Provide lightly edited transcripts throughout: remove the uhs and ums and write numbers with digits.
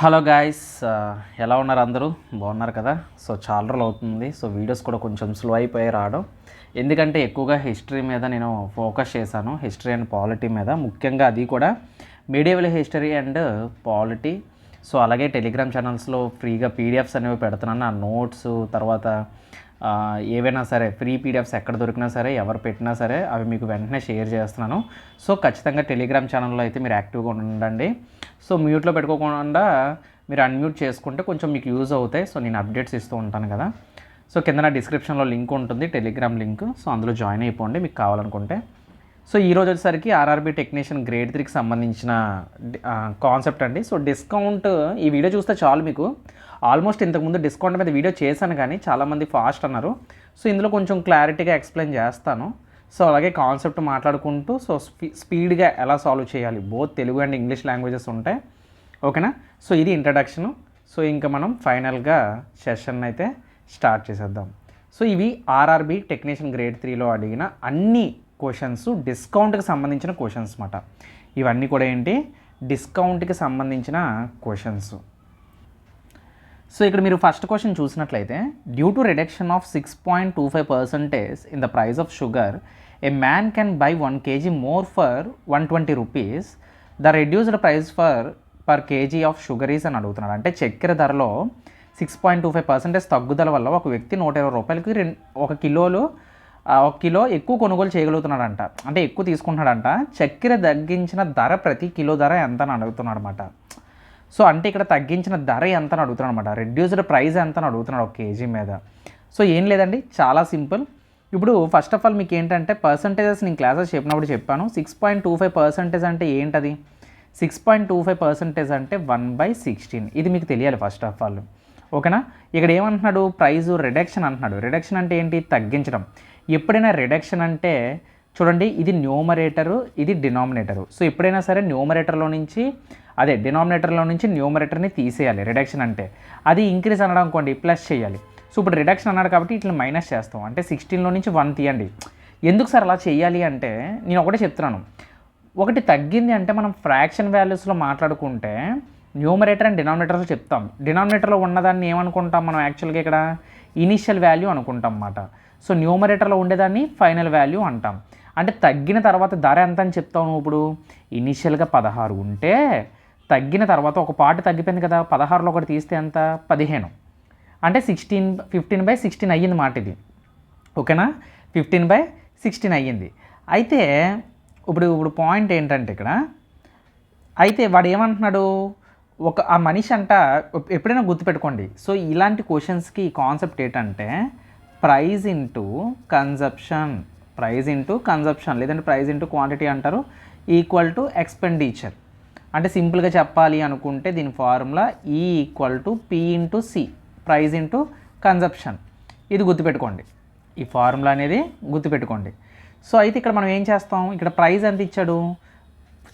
Hello guys, ఎలా ఉన్నారు? అందరూ బాగున్నారు కదా? సో చాలా రోజులు అవుతుంది. సో వీడియోస్ కూడా కొంచెం స్లో అయిపోయి రావడం, ఎందుకంటే ఎక్కువగా హిస్టరీ మీద నేను ఫోకస్ చేశాను. హిస్టరీ అండ్ పాలిటీ మీద, ముఖ్యంగా అది కూడా medieval history and polity. So అలాగే టెలిగ్రామ్ ఛానల్స్లో ఫ్రీగా పీడిఎఫ్స్ అనేవి పెడుతున్నాను. ఆ నోట్స్ తర్వాత ఏవైనా సరే ఫ్రీ పీడిఎఫ్స్ ఎక్కడ దొరికినా సరే, ఎవరు పెట్టినా సరే అవి మీకు వెంటనే షేర్ చేస్తున్నాను. సో ఖచ్చితంగా టెలిగ్రామ్ ఛానల్లో అయితే మీరు యాక్టివ్గా ఉండండి. సో మ్యూట్లో పెట్టుకోకుండా మీరు అన్మ్యూట్ చేసుకుంటే కొంచెం మీకు యూజ్ అవుతాయి. సో నేను అప్డేట్స్ ఇస్తూ ఉంటాను కదా. సో కింద నా డిస్క్రిప్షన్లో లింక్ ఉంటుంది, టెలిగ్రామ్ లింక్. సో అందులో జాయిన్ అయిపోండి మీకు కావాలనుకుంటే. సో ఈరోజు వచ్చేసరికి ఆర్ఆర్బీ టెక్నీషియన్ గ్రేడ్ 3కి సంబంధించిన కాన్సెప్ట్ అండి. సో డిస్కౌంట్, ఈ వీడియో చూస్తే చాలు మీకు. ఆల్మోస్ట్ ఇంతకుముందు డిస్కౌంట్ మీద వీడియో చేశాను కానీ చాలామంది ఫాస్ట్ అన్నారు. సో ఇందులో కొంచెం క్లారిటీగా ఎక్స్ప్లెయిన్ చేస్తాను. సో అలాగే కాన్సెప్ట్ మాట్లాడుకుంటూ సో స్పీడ్గా ఎలా సాల్వ్ చేయాలి, both Telugu and English languages ఉంటాయి. ఓకేనా? సో ఇది ఇంట్రడక్షను. సో ఇంకా మనం ఫైనల్గా సెషన్ అయితే స్టార్ట్ చేసేద్దాం. సో ఇవి ఆర్ఆర్బీ టెక్నీషియన్ గ్రేడ్ 3లో అడిగిన అన్ని క్వశ్చన్స్ డిస్కౌంట్కి సంబంధించిన క్వశ్చన్స్ అన్నమాట. ఇవన్నీ కూడా ఏంటి, డిస్కౌంట్కి సంబంధించిన క్వశ్చన్స్. సో ఇక్కడ మీరు ఫస్ట్ క్వశ్చన్ చూసినట్లయితే, due to reduction of 6.25% in the price of sugar, A man can buy 1 kg more for 120 rupees. The reduced price per KG of sugar is అని అడుగుతున్నాడు. అంటే చక్కెర ధరలో 6.25% తగ్గుదల వల్ల ఒక వ్యక్తి 120 రూపాయలకి ఒక కిలో ఎక్కువ కొనుగోలు చేయగలుగుతున్నాడంట. అంటే ఎక్కువ తీసుకుంటున్నాడంట. చక్కెర తగ్గించిన ధర ప్రతి కిలో ధర ఎంత అని అడుగుతున్నాడు అనమాట. సో అంటే ఇక్కడ తగ్గించిన ధర ఎంత అని అడుగుతున్నాడు అనమాట. రెడ్యూస్డ్ ప్రైస్ ఎంత అని అడుగుతున్నాడు ఒక కేజీ మీద. సో ఏం లేదండి, చాలా సింపుల్. ఇప్పుడు ఫస్ట్ ఆఫ్ ఆల్ మీకు ఏంటంటే పర్సంటేజెస్ నేను క్లాసెస్ చెప్పినప్పుడు చెప్పాను. 6.25% అంటే ఏంటది? 6.25% అంటే 1/16. ఇది మీకు తెలియాలి ఫస్ట్ ఆఫ్ ఆల్. ఓకేనా? ఇక్కడ ఏమంటున్నాడు, ప్రైజు రిడక్షన్ అంటున్నాడు. రిడక్షన్ అంటే ఏంటి? తగ్గించడం. ఎప్పుడైనా రిడక్షన్ అంటే చూడండి, ఇది న్యూమరేటరు, ఇది డినామినేటరు. సో ఎప్పుడైనా సరే డినామినేటర్లో నుంచి న్యూమరేటర్ని తీసేయాలి రిడక్షన్ అంటే. అది ఇంక్రీజ్ అనడం అనుకోండి, ప్లస్ చేయాలి. సో ఇప్పుడు రిడక్షన్ అన్నాడు కాబట్టి ఇట్లా మైనస్ చేస్తాం. అంటే 16లో నుంచి 1 తీయండి. ఎందుకు సార్ అలా చేయాలి అంటే నేను ఒకటే చెప్తున్నాను. ఒకటి తగ్గింది అంటే మనం ఫ్రాక్షన్ వాల్యూస్లో మాట్లాడుకుంటే న్యూమరేటర్ అండ్ డినామినేటర్లో చెప్తాం. డినామినేటర్లో ఉన్నదాన్ని ఏమనుకుంటాం మనం యాక్చువల్గా ఇక్కడ ఇనిషియల్ వాల్యూ అనుకుంటాం అన్నమాట. సో న్యూమరేటర్లో ఉండేదాన్ని ఫైనల్ వాల్యూ అంటాం. అంటే తగ్గిన తర్వాత ధర ఎంత అని చెప్తాము. ఇప్పుడు ఇనిషియల్గా 16 ఉంటే తగ్గిన తర్వాత ఒక పార్ట్ తగ్గిపోయింది కదా, 16లో ఒకటి తీస్తే ఎంత? 15. అంటే 15/16 అయ్యింది మాట ఇది. ఓకేనా? 15/16 అయ్యింది. అయితే ఇప్పుడు పాయింట్ ఏంటంటే ఇక్కడ అయితే వాడు ఏమంటున్నాడు, ఆ మనిషి అంట ఎప్పుడైనా గుర్తుపెట్టుకోండి. సో ఇలాంటి క్వశ్చన్స్కి కాన్సెప్ట్ ఏంటంటే ప్రైజ్ ఇంటూ కన్జప్షన్ లేదంటే ప్రైజ్ ఇంటూ క్వాంటిటీ అంటారు, ఈక్వల్ టు ఎక్స్పెండిచర్. అంటే సింపుల్గా చెప్పాలి అనుకుంటే దీని formula E = P × C, price into consumption. ఇది గుర్తుపెట్టుకోండి, ఈ ఫార్ములా అనేది గుర్తుపెట్టుకోండి. సో అయితే ఇక్కడ మనం ఏం చేస్తాం, ఇక్కడ ప్రైజ్ ఎంత ఇచ్చాడు,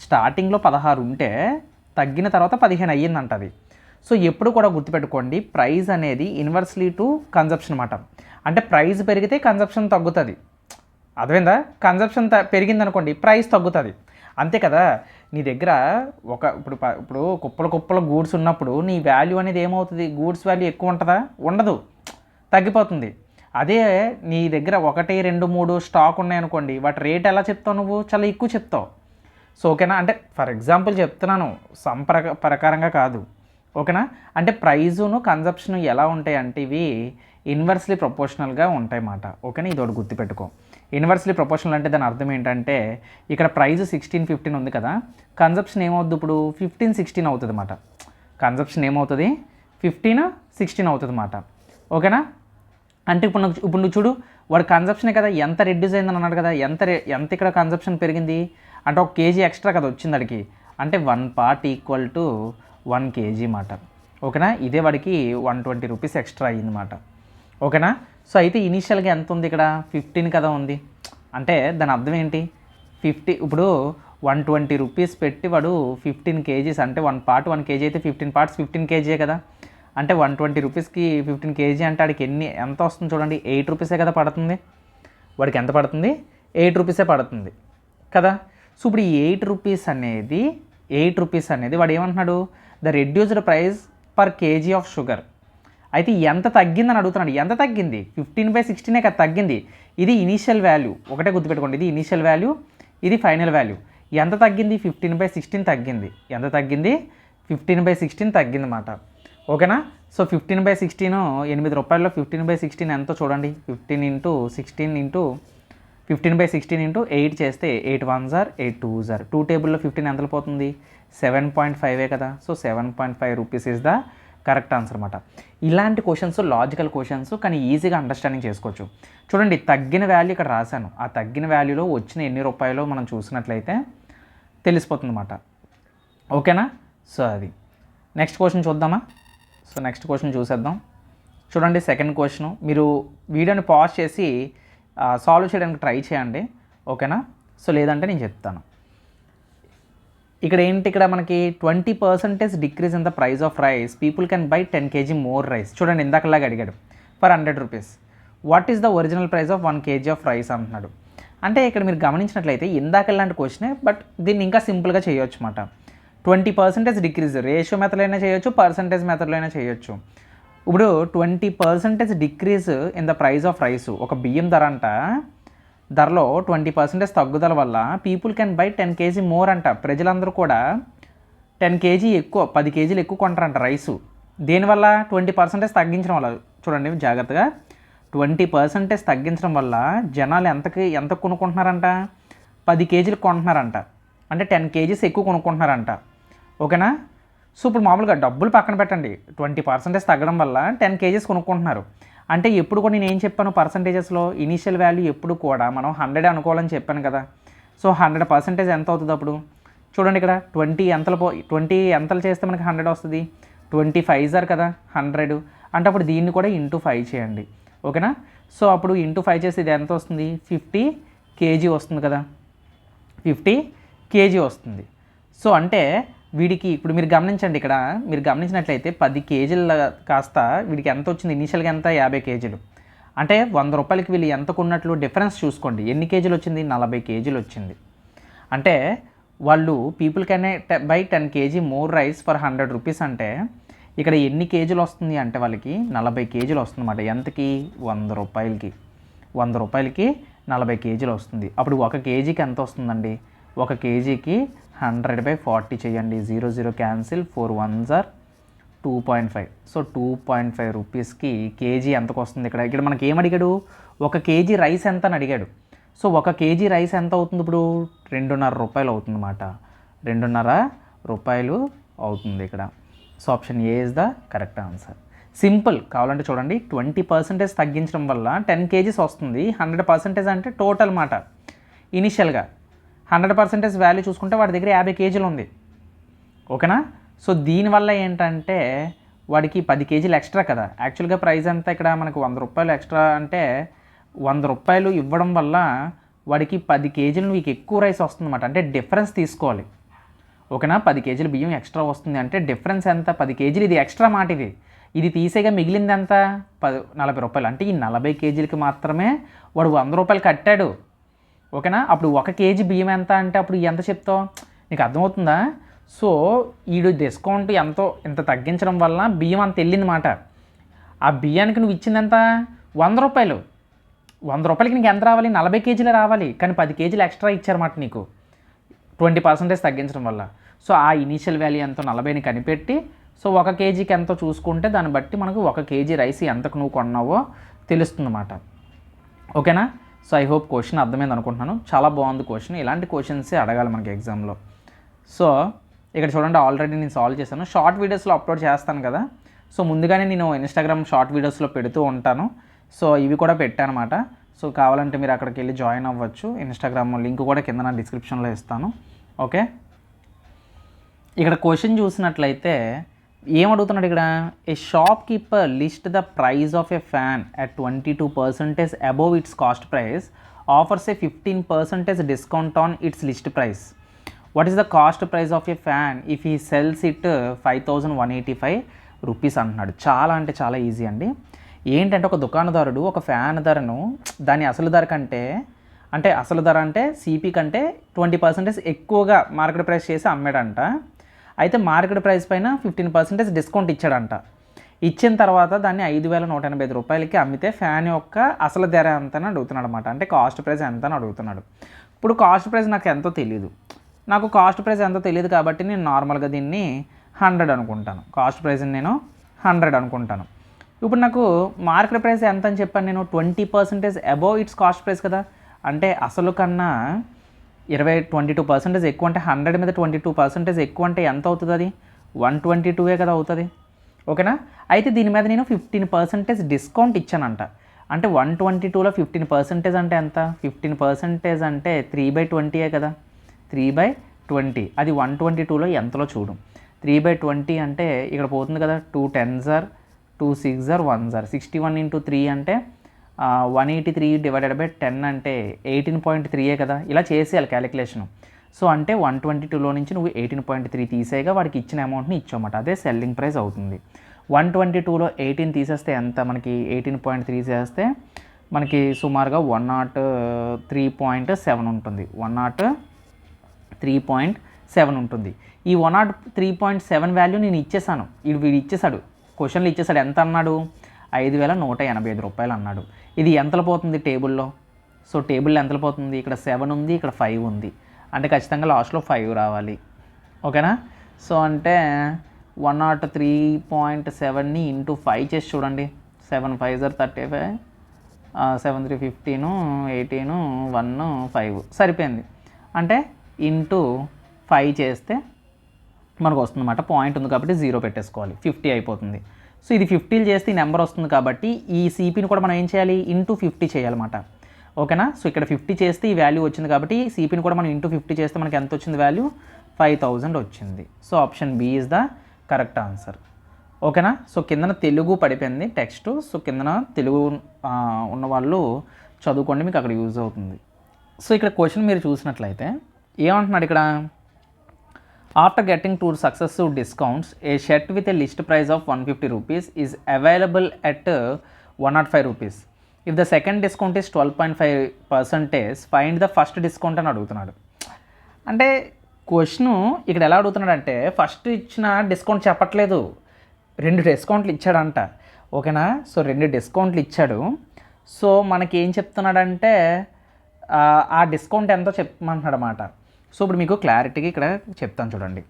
స్టార్టింగ్లో 16 ఉంటే తగ్గిన తర్వాత 15 అయ్యిందంట అది. సో ఎప్పుడు కూడా గుర్తుపెట్టుకోండి, ప్రైజ్ అనేది ఇన్వర్స్లీ టు కన్జప్షన్ అన్నమాట. అంటే ప్రైజ్ పెరిగితే కన్జప్షన్ తగ్గుతుంది. అర్థమైందా? కన్జప్షన్ పెరిగిందనుకోండి, ప్రైస్ తగ్గుతుంది. అంతే కదా. నీ దగ్గర ఇప్పుడు కుప్పల గూడ్స్ ఉన్నప్పుడు నీ వాల్యూ అనేది ఏమవుతుంది? గూడ్స్ వాల్యూ ఎక్కువ ఉంటుందా? ఉండదు, తగ్గిపోతుంది. అదే నీ దగ్గర 1, 2, 3 స్టాక్ ఉన్నాయనుకోండి, వాటి రేట్ ఎలా చెప్తావు నువ్వు? చాలా ఎక్కువ చెప్తావు. సో ఓకేనా? అంటే ఫర్ ఎగ్జాంపుల్ చెప్తున్నాను, ప్రకారంగా కాదు. ఓకేనా? అంటే ప్రైజును కన్జప్షన్ ఎలా ఉంటాయి అంటే ఇవి ఇన్వర్స్లీ ప్రపోర్షనల్గా ఉంటాయి అన్నమాట. ఓకేనా? ఇది ఒకటి గుర్తుపెట్టుకో. ఇన్వర్స్లీ ప్రపోర్షనల్ అంటే దాని అర్థం ఏంటంటే ఇక్కడ ప్రైజ్ 16-15 ఉంది కదా, కన్జప్షన్ ఏమవుద్ది ఇప్పుడు 15-16 అవుతుంది అన్నమాట. కన్జప్షన్ ఏమవుతుంది? 15-16 అవుతుంది అన్నమాట. ఓకేనా? అంటే ఇప్పుడు నువ్వు చూడు, వాడు కన్జప్షనే కదా, ఎంత రెడ్యూస్ అయిందని అన్నాడు కదా, ఎంత ఇక్కడ కన్జప్షన్ పెరిగింది అంటే 1 kg ఎక్స్ట్రా కదా వచ్చింది అడిగి. అంటే 1 part = 1 kg మాట. ఓకేనా? ఇదే వాడికి 120 రూపీస్ ఎక్స్ట్రా అయ్యిందన్నమాట. ఓకేనా? సో అయితే ఇనీషియల్గా ఎంత ఉంది ఇక్కడ? 15 కదా ఉంది. అంటే దాని అర్థం ఏంటి, ఇప్పుడు 120 రూపీస్ పెట్టి వాడు 15 kgs, అంటే 1 part 1 kg అయితే 15 parts 15 kg కదా. అంటే 120 రూపీస్కి 15 kg అంటే వాడికి ఎంత వస్తుంది చూడండి, 8 రూపీసే కదా పడుతుంది. వాడికి ఎంత పడుతుంది? 8 రూపీసే పడుతుంది కదా. సో ఇప్పుడు ఈ 8 రూపీస్ అనేది రూపీస్ అనేది వాడు ఏమంటున్నాడు, the reduced price per KG of sugar. అయితే ఎంత తగ్గిందని అడుగుతున్నాడు. ఎంత తగ్గింది? 15/16 కదా తగ్గింది. ఇది ఇనీషియల్ వాల్యూ, ఒకటే గుర్తుపెట్టుకోండి, ఇది ఇనీషియల్ వాల్యూ, ఇది ఫైనల్ వాల్యూ. ఎంత తగ్గింది? 15/16 తగ్గింది. ఎంత తగ్గింది? 15/16 తగ్గింది అన్నమాట. ఓకేనా? సో 15/16 ₹8 15/16 ఎంతో చూడండి. 15/16 ఇంటూ 8 చేస్తే 8 1s are 8 2s are 2 టేబుల్లో 15 ఎంతలో పోతుంది? 7.5 కదా. So 7.5 rupees is the correct answer అన్నమాట. ఇలాంటి క్వశ్చన్స్ లాజికల్ క్వశ్చన్స్, కానీ ఈజీగా అండర్స్టాండింగ్ చేసుకోవచ్చు. చూడండి, తగ్గిన వాల్యూ ఇక్కడ రాశాను. ఆ తగ్గిన వాల్యూలో వచ్చిన ఎన్ని రూపాయలు మనం చూసినట్లయితే తెలిసిపోతుంది అన్నమాట. ఓకేనా? సో అది నెక్స్ట్ క్వశ్చన్ చూద్దామా? సో నెక్స్ట్ క్వశ్చన్ చూసేద్దాం. చూడండి, సెకండ్ క్వశ్చన్. మీరు వీడియోని పాజ్ చేసి సాల్వ్ చేయడానికి ట్రై చేయండి. ఓకేనా? సో లేదంటే నేను చెప్తాను. ఇక్కడ ఏంటి, ఇక్కడ మనకి 20% decrease in the price of rice, people can buy 10 kg more rice. చూడండి, ఇందాకలాగా అడిగాడు for 100 rupees. What is the original price of 1 kg of rice అంటున్నాడు. అంటే ఇక్కడ మీరు గమనించినట్లయితే ఇందాకలాంటి క్వశ్చనే, బట్ దీన్ని ఇంకా సింపుల్గా చేయొచ్చు అన్నమాట. 20% డిక్రీజ్ రేషియో మెథడ్లో అయినా చేయొచ్చు, పర్సంటేజ్ మెథడ్లో అయినా చేయొచ్చు. ఇప్పుడు 20% decrease in the price of rice, ఒక బియ్యం ధరలో 20% తగ్గుదల వల్ల people can buy 10 kg more అంట. ప్రజలందరూ కూడా 10 kg ఎక్కువ, 10 kgలు ఎక్కువ కొంటారంట రైసు. దేనివల్ల? 20% తగ్గించడం వల్ల. చూడండి జాగ్రత్తగా, 20% తగ్గించడం వల్ల జనాలు ఎంత కొనుక్కుంటున్నారంట? 10 kgలు కొంటున్నారంట. అంటే 10 kgs ఎక్కువ కొనుక్కుంటున్నారంట. ఓకేనా? సో ఇప్పుడు మామూలుగా డబ్బులు పక్కన పెట్టండి, 20% తగ్గడం వల్ల 10 kgs కొనుక్కుంటున్నారు. అంటే ఎప్పుడు కూడా నేను ఏం చెప్పాను, పర్సంటేజెస్లో ఇనీషియల్ వాల్యూ ఎప్పుడు కూడా మనం 100 అనుకోవాలని చెప్పాను కదా. సో 100% ఎంత అవుతుంది అప్పుడు? చూడండి, ఇక్కడ 20 ఎంతలు చేస్తే మనకి 100 వస్తుంది? 25s are కదా 100. అంటే అప్పుడు దీన్ని కూడా ఇంటూ 5 చేయండి. ఓకేనా? సో అప్పుడు ఇంటూ 5 చేస్తే ఇది ఎంత వస్తుంది? 50 kg వస్తుంది కదా, 50 kg వస్తుంది. సో అంటే వీడికి ఇప్పుడు మీరు గమనించండి, ఇక్కడ మీరు గమనించినట్లయితే 10 kgలు కాస్త వీడికి ఎంత వచ్చింది? ఇనీషియల్గా ఎంత? 50 kgలు. అంటే 100 రూపాయలకి వీళ్ళు ఎంత కొన్నట్లు డిఫరెన్స్ చూసుకోండి. ఎన్ని కేజీలు వచ్చింది? 40 kgలు వచ్చింది. అంటే వాళ్ళు people can buy 10 kg more rice for 100 rupees. అంటే ఇక్కడ ఎన్ని కేజీలు వస్తుంది అంటే వాళ్ళకి 40 kgలు వస్తుంది అన్నమాట. ఎంతకి? 100 రూపాయలకి. 100 రూపాయలకి 40 kgలు వస్తుంది. అప్పుడు 1 kgకి ఎంత వస్తుందండి? 1 kgకి 100/40 చేయండి. 0 0 క్యాన్సిల్, 4 1s are 2.5. సో 2.5 రూపీస్కి కేజీ ఎంతకు వస్తుంది? ఇక్కడ మనకి ఏం అడిగాడు? 1 kg రైస్ ఎంత అని అడిగాడు. సో 1 kg రైస్ ఎంత అవుతుంది ఇప్పుడు? 2.5 రూపాయలు అవుతుంది అన్నమాట. 2.5 రూపాయలు అవుతుంది ఇక్కడ. So option A is the correct answer. Simple. కావాలంటే చూడండి, 20% తగ్గించడం వల్ల 10 kgs వస్తుంది. 100% అంటే టోటల్ మాట. ఇనిషియల్గా 100% వాల్యూ చూసుకుంటే వాడి దగ్గర 50 kgలు ఉంది. ఓకేనా? సో దీనివల్ల ఏంటంటే వాడికి 10 kgలు ఎక్స్ట్రా కదా. యాక్చువల్గా ప్రైస్ అంతా ఇక్కడ మనకు 100 రూపాయలు ఎక్స్ట్రా, అంటే 100 రూపాయలు ఇవ్వడం వల్ల వాడికి 10 kgలు మీకు ఎక్కువ రైస్ వస్తుందన్నమాట. అంటే డిఫరెన్స్ తీసుకోవాలి. ఓకేనా? 10 kgలు బియ్యం ఎక్స్ట్రా వస్తుంది అంటే డిఫరెన్స్ ఎంత? 10 kgలు. ఇది ఎక్స్ట్రా మాట. ఇది తీసేగా మిగిలింది ఎంత? 40 రూపాయలు. అంటే ఈ 40 kgలకి మాత్రమే వాడు 100 రూపాయలు కట్టాడు. ఓకేనా? అప్పుడు 1 kg బియ్యం ఎంత అంటే అప్పుడు ఎంత చెప్తావు? నీకు అర్థమవుతుందా? సో ఈడు డిస్కౌంట్ ఎంత తగ్గించడం వల్ల బియ్యం అంత వెళ్ళింది మాట. ఆ బియ్యానికి నువ్వు ఇచ్చింది ఎంత? 100 రూపాయలు. 100 రూపాయలకి నీకు ఎంత రావాలి? 40 kgలే రావాలి. కానీ 10 kgలు ఎక్స్ట్రా ఇచ్చారన్నమాట నీకు 20% తగ్గించడం వల్ల. సో ఆ ఇనీషియల్ వాల్యూ ఎంతో 40ని కనిపెట్టి, సో 1 kgకి ఎంతో చూసుకుంటే దాన్ని బట్టి మనకు 1 kg రైస్ ఎంతకు నువ్వు కొన్నావో తెలుస్తుందన్నమాట. ఓకేనా? సో ఐ హోప్ క్వశ్చన్ అర్థమైంది అనుకుంటున్నాను. చాలా బాగుంది క్వశ్చన్. ఇలాంటి క్వశ్చన్సే అడగాలి మనకి ఎగ్జామ్లో. సో ఇక్కడ చూడండి, ఆల్రెడీ నేను సాల్వ్ చేశాను. షార్ట్ వీడియోస్లో అప్లోడ్ చేస్తాను కదా. సో ముందుగానే నేను ఇన్స్టాగ్రామ్ షార్ట్ వీడియోస్లో పెడుతూ ఉంటాను. సో ఇవి కూడా పెట్టాను అనమాట. సో కావాలంటే మీరు అక్కడికి వెళ్ళి జాయిన్ అవ్వచ్చు. ఇన్స్టాగ్రామ్ లింక్ కూడా కింద నా డిస్క్రిప్షన్లో ఇస్తాను. ఓకే, ఇక్కడ క్వశ్చన్ చూసినట్లయితే ఏమడుగుతున్నాడు ఇక్కడ? A shopkeeper list the price of a fan at 22% above its cost price, offers a 15% discount on its list price. What is the cost price of a fan if he sells it 5185 rupees అంటున్నాడు. చాలా అంటే చాలా easy అండి. ఏంటంటే ఒక దుకాణదారుడు ఒక fan ధరను దాని అసలు ధర కంటే అంటే అసలు ధర అంటే సిపి కంటే 20% ఎక్కువగా మార్కెట్ ప్రైస్ చేసి అమ్మాడంట. అయితే మార్కెట్ ప్రైస్ పైన 15% డిస్కౌంట్ ఇచ్చాడంట. ఇచ్చిన తర్వాత దాన్ని 5,185 రూపాయలకి అమ్మితే ఫ్యాన్ యొక్క అసలు ధర ఎంత అని అడుగుతున్నాడు అనమాట. అంటే కాస్ట్ ప్రైస్ ఎంత అని అడుగుతున్నాడు. ఇప్పుడు కాస్ట్ ప్రైస్ నాకు ఎంతో తెలియదు. నాకు కాస్ట్ ప్రైస్ ఎంతో తెలియదు కాబట్టి నేను నార్మల్గా దీన్ని 100 అనుకుంటాను. కాస్ట్ ప్రైస్ నేను 100 అనుకుంటాను. ఇప్పుడు నాకు మార్కెట్ ప్రైస్ ఎంత అని చెప్పాను నేను, 20% అబోవ్ ఇట్స్ కాస్ట్ ప్రైస్ కదా. అంటే అసలు కన్నా 22% ఎక్కువ, అంటే 100 మీద 22% ఎక్కువ అంటే ఎంత అవుతుంది? అది 122 కదా అవుతుంది. ఓకేనా. అయితే దీని మీద నేను 15% డిస్కౌంట్ ఇచ్చానంట. అంటే 122లో 15% అంటే ఎంత? 15% అంటే 3/20 కదా. 3/20 అది 122లో ఎంతలో చూడు. 3/20 అంటే ఇక్కడ పోతుంది కదా. 2 10s are 2 6s are 1s are 61 into 3 అంటే 183 / 10 అంటే 18.3 కదా. ఇలా చేసేయాలి క్యాలిక్యులేషను. సో అంటే 122లో నుంచి నువ్వు 18.3 తీసేయగా వాడికి ఇచ్చిన అమౌంట్ని ఇచ్చామట. అదే సెల్లింగ్ ప్రైస్ అవుతుంది. 122లో 18 తీసేస్తే ఎంత మనకి? 18.3 చేస్తే మనకి సుమారుగా 103.7 ఉంటుంది. 103.7 ఉంటుంది. ఈ 103.7 వాల్యూ నేను ఇచ్చేసాను. వీడు ఇచ్చేసాడు, క్వశ్చన్లు ఇచ్చేసాడు. ఎంత అన్నాడు? 5,185 రూపాయలు అన్నాడు. ఇది ఎంతలో పోతుంది టేబుల్లో? సో టేబుల్లో ఎంతలో పోతుంది? ఇక్కడ 7 ఉంది, ఇక్కడ 5 ఉంది. అంటే ఖచ్చితంగా లాస్ట్లో 5 రావాలి. ఓకేనా. సో అంటే 103.7ని ఇంటూ 5 చేసి చూడండి. 7 5s are 35, 7 3 15, 18, 1 5 సరిపోయింది. అంటే ఇంటూ 5 చేస్తే మనకు వస్తుందన్నమాట. పాయింట్ ఉంది కాబట్టి 0 పెట్టేసుకోవాలి. 50 అయిపోతుంది. సో ఇది 50 చేస్తే ఈ నెంబర్ వస్తుంది కాబట్టి ఈ సిపిని కూడా మనం ఏం చేయాలి? ఇంటూ 50 చేయాలన్నమాట. ఓకేనా. సో ఇక్కడ 50 చేస్తే ఈ వాల్యూ వచ్చింది కాబట్టి సిపిని కూడా మనం ఇంటూ 50 చేస్తే మనకి ఎంత వచ్చింది వాల్యూ? 5,000 వచ్చింది. So option B is the correct answer. ఓకేనా. సో కిందన తెలుగు పడిపోయింది టెక్స్ట్. సో కిందన తెలుగు ఉన్నవాళ్ళు చదువుకోండి, మీకు అక్కడ యూజ్ అవుతుంది. సో ఇక్కడ క్వశ్చన్ మీరు చూసినట్లయితే ఏమంటున్నాడు ఇక్కడ? After getting 2 successive discounts, a shirt with a list price of 150 rupees is available at 105 rupees. If the second discount is 12.5%, find the first discount అని అడుగుతున్నాడు. అంటే క్వశ్చను ఇక్కడ ఎలా అడుగుతున్నాడు అంటే ఫస్ట్ ఇచ్చిన డిస్కౌంట్ చెప్పట్లేదు, 2 డిస్కౌంట్లు ఇచ్చాడంట. ఓకేనా. సో 2 డిస్కౌంట్లు ఇచ్చాడు. సో మనకి ఏం చెప్తున్నాడంటే ఆ డిస్కౌంట్ ఎంతో చెప్పమంటున్నాడు అన్నమాట. సో ఇప్పుడు మీకు క్లారిటీగా ఇక్కడ చెప్తాను చూడండి.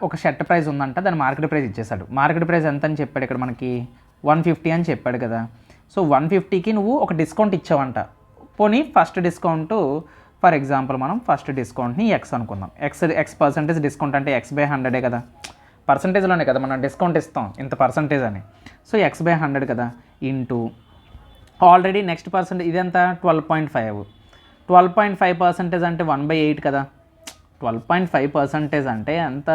ఒక షర్ట్ ప్రైస్ ఉందంట, దాని మార్కెట్ ప్రైస్ ఇచ్చేసాడు. మార్కెట్ ప్రైస్ ఎంత అని చెప్పాడు ఇక్కడ మనకి? 150 అని చెప్పాడు కదా. సో 150కి నువ్వు ఒక డిస్కౌంట్ ఇచ్చావంట. పోనీ ఫస్ట్ డిస్కౌంట్, ఫర్ ఎగ్జాంపుల్ మనం ఫస్ట్ డిస్కౌంట్ని ఎక్స్ అనుకుందాం. ఎక్స్ పర్సెంటేజ్ డిస్కౌంట్ అంటే x/100 కదా. పర్సంటేజ్లోనే కదా మనం డిస్కౌంట్ ఇస్తాం, ఇంత పర్సంటేజ్ అని. సో x/100 కదా ఇంటూ ఆల్రెడీ నెక్స్ట్ పర్సెంటేజ్ ఇదంతా 12.5. 12.5% అంటే 1/8 కదా. 12.5% అంటే అంత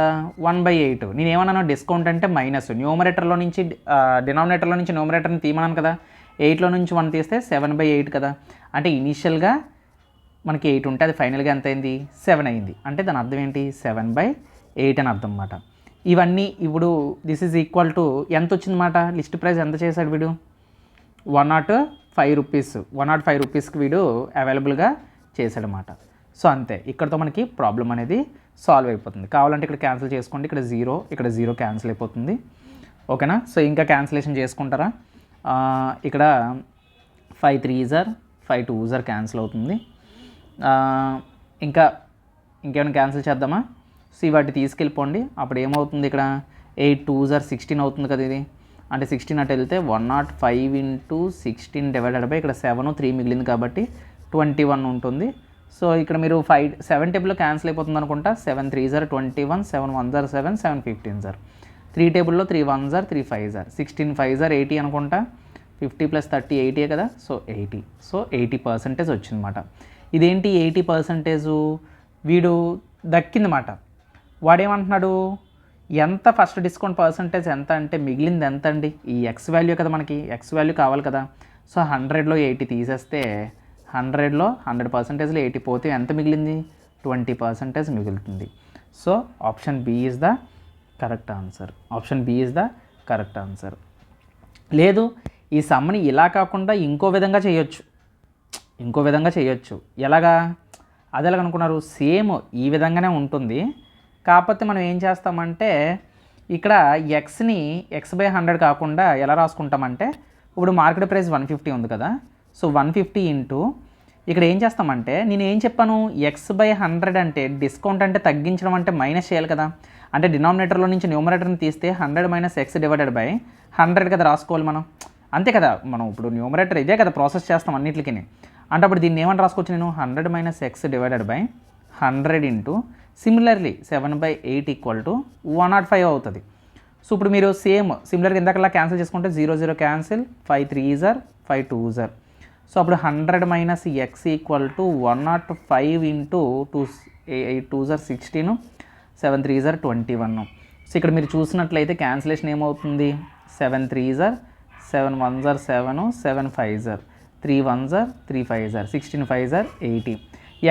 1/8. నేనేమన్నాను? డిస్కౌంట్ అంటే మైనస్, న్యూమరేటర్లో నుంచి డినామినేటర్లో నుంచి న్యూమరేటర్ని తీయమన్నాను కదా. 8లో నుంచి 1 తీస్తే 7/8 కదా. అంటే ఇనీషియల్గా మనకి 8 ఉంటే అది ఫైనల్గా ఎంత అయింది? 7 అయింది. అంటే దాని అర్థం ఏంటి? 7/8 అని అర్థం అన్నమాట. ఇవన్నీ ఇప్పుడు దిస్ ఈజ్ ఈక్వల్ టు ఎంత వచ్చిందన్నమాట? లిస్ట్ ప్రైస్ ఎంత చేశాడు వీడు? 105 రూపీస్. 105 రూపీస్కి వీడు అవైలబుల్గా చేశాడనమాట. సో అంతే, ఇక్కడతో మనకి ప్రాబ్లం అనేది సాల్వ్ అయిపోతుంది. కావాలంటే ఇక్కడ క్యాన్సిల్ చేసుకోండి. ఇక్కడ 0, ఇక్కడ 0 క్యాన్సిల్ అయిపోతుంది. ఓకేనా. సో ఇంకా క్యాన్సిలేషన్ చేసుకుంటారా? ఇక్కడ 5 3s are 5 2s are cancel అవుతుంది. ఇంకేమైనా క్యాన్సిల్ చేద్దామా? సో వాటి తీసుకెళ్ళిపోండి. అప్పుడు ఏమవుతుంది? ఇక్కడ 8 2s are 16 అవుతుంది కదా. ఇది అంటే 16 అటు వెళ్తే 105 into 16 / ఇక్కడ 7 3 మిగిలింది కాబట్టి 21 ఉంటుంది. సో ఇక్కడ మీరు 7 టేబుల్లో క్యాన్సిల్ అయిపోతుంది అనుకుంటా. 7 3s are 21, 7 1s are 7, 7 15s are 3 టేబుల్లో 3 1s are 3 5s are 16 5s are 80 అనుకుంటా. 50 + 30 80 కదా. సో 80. సో 80% వచ్చిందన్నమాట. ఇదేంటి 80%? వీడు దక్కిందన్నమాట. వాడేమంటున్నాడు? ఎంత ఫస్ట్ డిస్కౌంట్ పర్సంటేజ్ ఎంత అంటే మిగిలింది ఎంత అండి? ఈ ఎక్స్ వాల్యూ కదా, మనకి ఎక్స్ వాల్యూ కావాలి కదా. సో 100లో 80 తీసేస్తే 100లో 100%లో 80 పోతే ఎంత మిగిలింది? 20% మిగులుతుంది. So option B is the correct answer. Option B is the correct answer. లేదు, ఈ సమ్ని ఇలా కాకుండా ఇంకో విధంగా చేయొచ్చు. ఇంకో విధంగా చేయొచ్చు. ఎలాగా? అది ఎలాగనుకున్నారు? సేమ్ ఈ విధంగానే ఉంటుంది. కాకపోతే మనం ఏం చేస్తామంటే ఇక్కడ ఎక్స్ని x/100 కాకుండా ఎలా రాసుకుంటామంటే, ఇప్పుడు మార్కెట్ ప్రైస్ 150 ఉంది కదా, సో 150 ఇంటూ ఇక్కడ ఏం చేస్తామంటే, నేను ఏం చెప్పాను, x/100 అంటే డిస్కౌంట్ అంటే తగ్గించడం అంటే మైనస్ చేయాలి కదా. అంటే డినామినేటర్లో నుంచి న్యూమరేటర్ని తీస్తే 100 - x డివైడెడ్ బై 100 కదా రాసుకోవాలి మనం. అంతే కదా, మనం ఇప్పుడు న్యూమరేటర్ ఇదే కదా ప్రాసెస్ చేస్తాం అన్నిటికీ. అంటే అప్పుడు దీన్ని ఏమని రాసుకోవచ్చు నేను, 100 - x divided by 100 into similarly 7/8 = 105 అవుతుంది. సో ఇప్పుడు మీరు సేమ్ సిమిలర్గా ఇందాకలా క్యాన్సిల్ చేసుకుంటే 0 0 cancel, 5 3s are 5 2s are. So అప్పుడు 100 - x = 105 into 2 8 2s are 16, 7 3s are 21. So ఇక్కడ మీరు చూసినట్లయితే క్యాన్సిలేషన్ ఏమవుతుంది, 7 3s are 7 1s are 7, 7 5s are 3 1s are 3 5s are 16 5s are 80.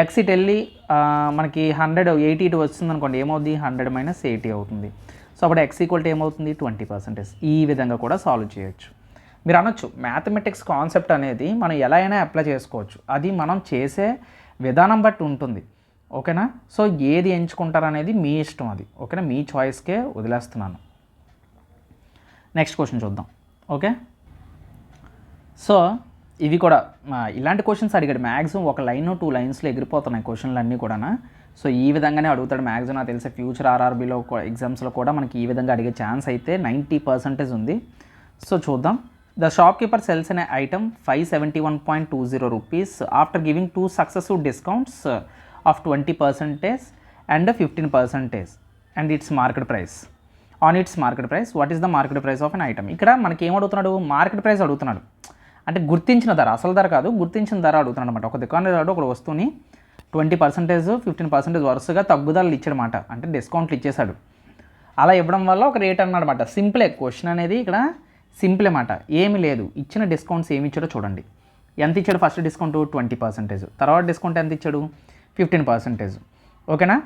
X ఇటు వెళ్ళి మనకి 180 ఇటు వస్తుంది అనుకోండి, ఏమవుతుంది, 100 - 80 అవుతుంది. సో అప్పుడు x = ఏమవుతుంది, 20%. ఈ విధంగా కూడా సాల్వ్ చేయొచ్చు. మీరు అనొచ్చు మ్యాథమెటిక్స్ కాన్సెప్ట్ అనేది మనం ఎలా అయినా అప్లై చేసుకోవచ్చు, అది మనం చేసే విధానం బట్టి ఉంటుంది. ఓకేనా? సో ఏది ఎంచుకుంటారు అనేది మీ ఇష్టం, అది ఓకేనా, మీ చాయిస్కే వదిలేస్తున్నాను. నెక్స్ట్ క్వశ్చన్ చూద్దాం. ఓకే, సో ఇవి కూడా ఇలాంటి క్వశ్చన్స్ అడిగాడు మ్యాక్సిమం. ఒక లైన్ 2 లైన్స్లో ఎగిరిపోతున్నాయి క్వశ్చన్లు అన్నీ కూడా. సో ఈ విధంగానే అడుగుతాడు మ్యాక్సిమం. నాకు తెలిసే ఫ్యూచర్ ఆర్ఆర్బీలో ఎగ్జామ్స్లో కూడా మనకి ఈ విధంగా అడిగే ఛాన్స్ అయితే 90% ఉంది. సో చూద్దాం. ద షాప్ కీపర్ సెల్స్ అనే item 571.20 rupees after giving 2 successive discounts of 20% and 15% and it's market price. On its market price, what is the market price of an item? ఇక్కడ మనకి ఏం అడుగుతున్నాడు, మార్కెట్ ప్రైస్ అడుగుతున్నాడు. అంటే గుర్తించిన ధర, అసలు ధర కాదు, గుర్తించిన ధర అడుగుతున్నాడు అనమాట. ఒక దుకాణదారుడు ఒక వస్తువుని 20%, 15% వరుసగా తగ్గుదలలు ఇచ్చాడనమాట, అంటే డిస్కౌంట్లు ఇచ్చేశాడు. అలా ఇవ్వడం వల్ల ఒక రేట్ అన్నాడనమాట. సింపులే క్వశ్చన్ అనేది, ఇక్కడ సింపుల్ మాట, ఏమీ లేదు. ఇచ్చిన డిస్కౌంట్స్ ఏమి ఇచ్చాడో చూడండి. ఎంత ఇచ్చాడు? ఫస్ట్ డిస్కౌంట్ 20%, తర్వాత డిస్కౌంట్ ఎంత ఇచ్చాడు, 15%. ఓకేనా?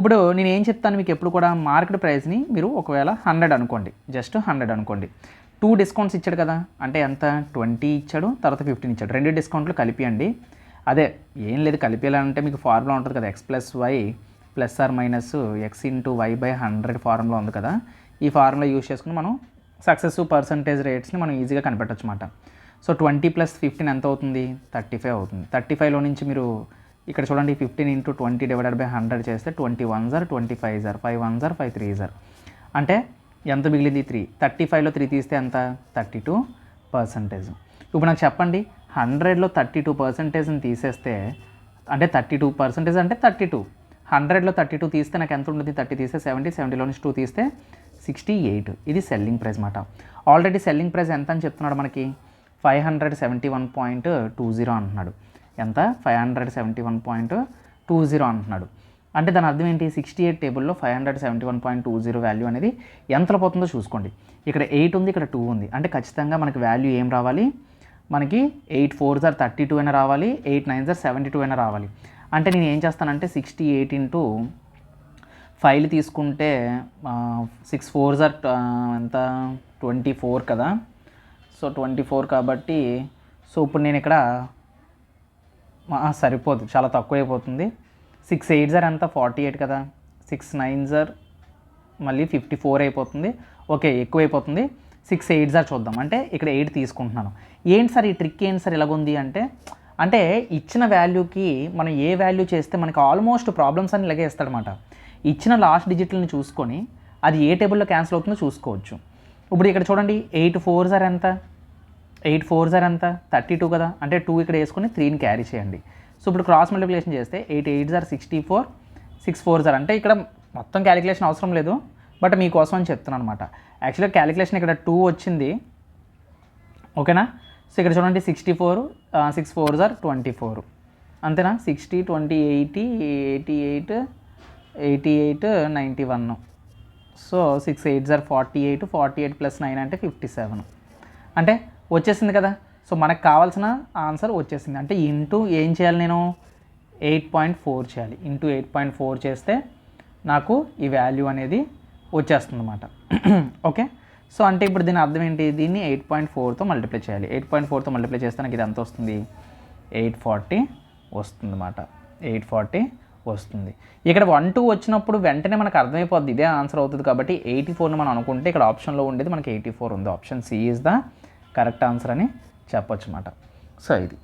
ఇప్పుడు నేను ఏం చెప్తాను మీకు ఎప్పుడు కూడా, మార్కెట్ ప్రైస్ని మీరు ఒకవేళ 100 అనుకోండి, జస్ట్ 100 అనుకోండి. 2 డిస్కౌంట్స్ ఇచ్చాడు కదా, అంటే ఎంత, 20 ఇచ్చాడు, తర్వాత 15 ఇచ్చాడు. 2 డిస్కౌంట్లు కలిపియండి. అదే ఏం లేదు, కలిపేయాలంటే మీకు ఫార్ములా ఉంటుంది కదా, x + y ± x × y/100 formula ఉంది కదా. ఈ ఫార్ములా యూజ్ చేసుకుని మనం సక్సెసివ్ పర్సంటేజ్ రేట్స్ని మనం ఈజీగా కనిపెట్టచ్చు అన్నమాట. సో 20 + 15 ఎంత అవుతుంది, 35 అవుతుంది. 35లో నుంచి మీరు ఇక్కడ చూడండి, 15 × 20 డివైడెడ్ బై 100 చేస్తే 20 1s are 20 5s are 5 1s are 5 3s are. అంటే ఎంత మిగిలింది, 3. 35లో 3 తీస్తే ఎంత, 32%. ఇప్పుడు నాకు చెప్పండి, 100లో 32%ని తీసేస్తే అంటే 32% అంటే 32. 100లో 32 తీస్తే నాకు ఎంత ఉంటుంది, 30 తీస్తే 70, 70లో నుంచి 2 తీస్తే 68. ఇది సెల్లింగ్ ప్రైస్ మాట. ఆల్రెడీ సెల్లింగ్ ప్రైస్ ఎంత అని చెప్తున్నాడు మనకి, 571.20 అంటున్నాడు. ఎంత, 571.20 అంటున్నాడు. అంటే దాని అర్థం ఏంటి, 68 టేబుల్లో 571.20 వాల్యూ అనేది ఎంతలో పోతుందో చూసుకోండి. ఇక్కడ 8 ఉంది, ఇక్కడ 2 ఉంది. అంటే ఖచ్చితంగా మనకి వాల్యూ ఏం రావాలి, మనకి 8 4s are 32 అయినా రావాలి, 8 9s are 72 అయినా రావాలి. అంటే నేను ఏం చేస్తానంటే 68 ఇంటూ 5 తీసుకుంటే 6 4s are ఎంత, 24 కదా. సో 24 కాబట్టి, సో ఇప్పుడు నేను ఇక్కడ సరిపోదు, చాలా తక్కువ అయిపోతుంది. 6 8s are ఎంత, 48 కదా. 6 9s are మళ్ళీ 54 అయిపోతుంది. ఓకే, ఎక్కువ అయిపోతుంది. 6 8s are చూద్దాం. అంటే ఇక్కడ 8 తీసుకుంటున్నాను. ఏంటి సార్ ఈ ట్రిక్, ఏంటి సార్ ఇలాగుంది అంటే ఇచ్చిన వాల్యూకి మనం ఏ వాల్యూ చేస్తే మనకి ఆల్మోస్ట్ ప్రాబ్లమ్స్ అని ఇలాగే ఇస్తాడనమాట. ఇచ్చిన లాస్ట్ డిజిట్లని చూసుకొని అది ఏ టేబుల్లో క్యాన్సిల్ అవుతుందో చూసుకోవచ్చు. ఇప్పుడు ఇక్కడ చూడండి, 8 4s are ఎంత, 8 4s are ఎంత, 32 కదా. అంటే 2 ఇక్కడ వేసుకొని 3ని క్యారీ చేయండి. సో ఇప్పుడు క్రాస్ మల్టిప్లికేషన్ చేస్తే 8 8s are 64, 6 4s are అంటే ఇక్కడ మొత్తం క్యాలిక్యులేషన్ అవసరం లేదు, బట్ మీకోసం అని చెప్తున్నాను అనమాట. యాక్చువల్గా క్యాలిక్యులేషన్ ఇక్కడ 2 వచ్చింది. ఓకేనా? సో ఇక్కడ చూడండి 64, 6 4s are 24 అంతేనా. 60 20 80 88 88 91. సో 6 8s are 48, 48 + 9 అంటే 57. అంటే వచ్చేసింది కదా. సో మనకు కావాల్సిన ఆన్సర్ వచ్చేసింది. అంటే ఇంటూ ఏం చేయాలి, నేను 8.4 చేయాలి. ఇంటూ 8.4 చేస్తే నాకు ఈ వాల్యూ అనేది వచ్చేస్తుంది అన్నమాట. ఓకే, సో అంటే ఇప్పుడు దీని అర్థం ఏంటి, దీన్ని 8.4తో మల్టిప్లై చేయాలి. 8.4తో మల్టిప్లై చేస్తే నాకు ఇది ఎంత వస్తుంది, 840 వస్తుందన్నమాట. 840 వస్తుంది. ఇక్కడ 1 2 వచ్చినప్పుడు వెంటనే మనకు అర్థమైపోద్ది ఇదే ఆన్సర్ అవుతుంది కాబట్టి 84ని మనం అనుకుంటే ఇక్కడ ఆప్షన్లో ఉండేది మనకి 84 ఉంది. Option C is the correct answer అని చెప్పొచ్చు అన్నమాట. సో ఇది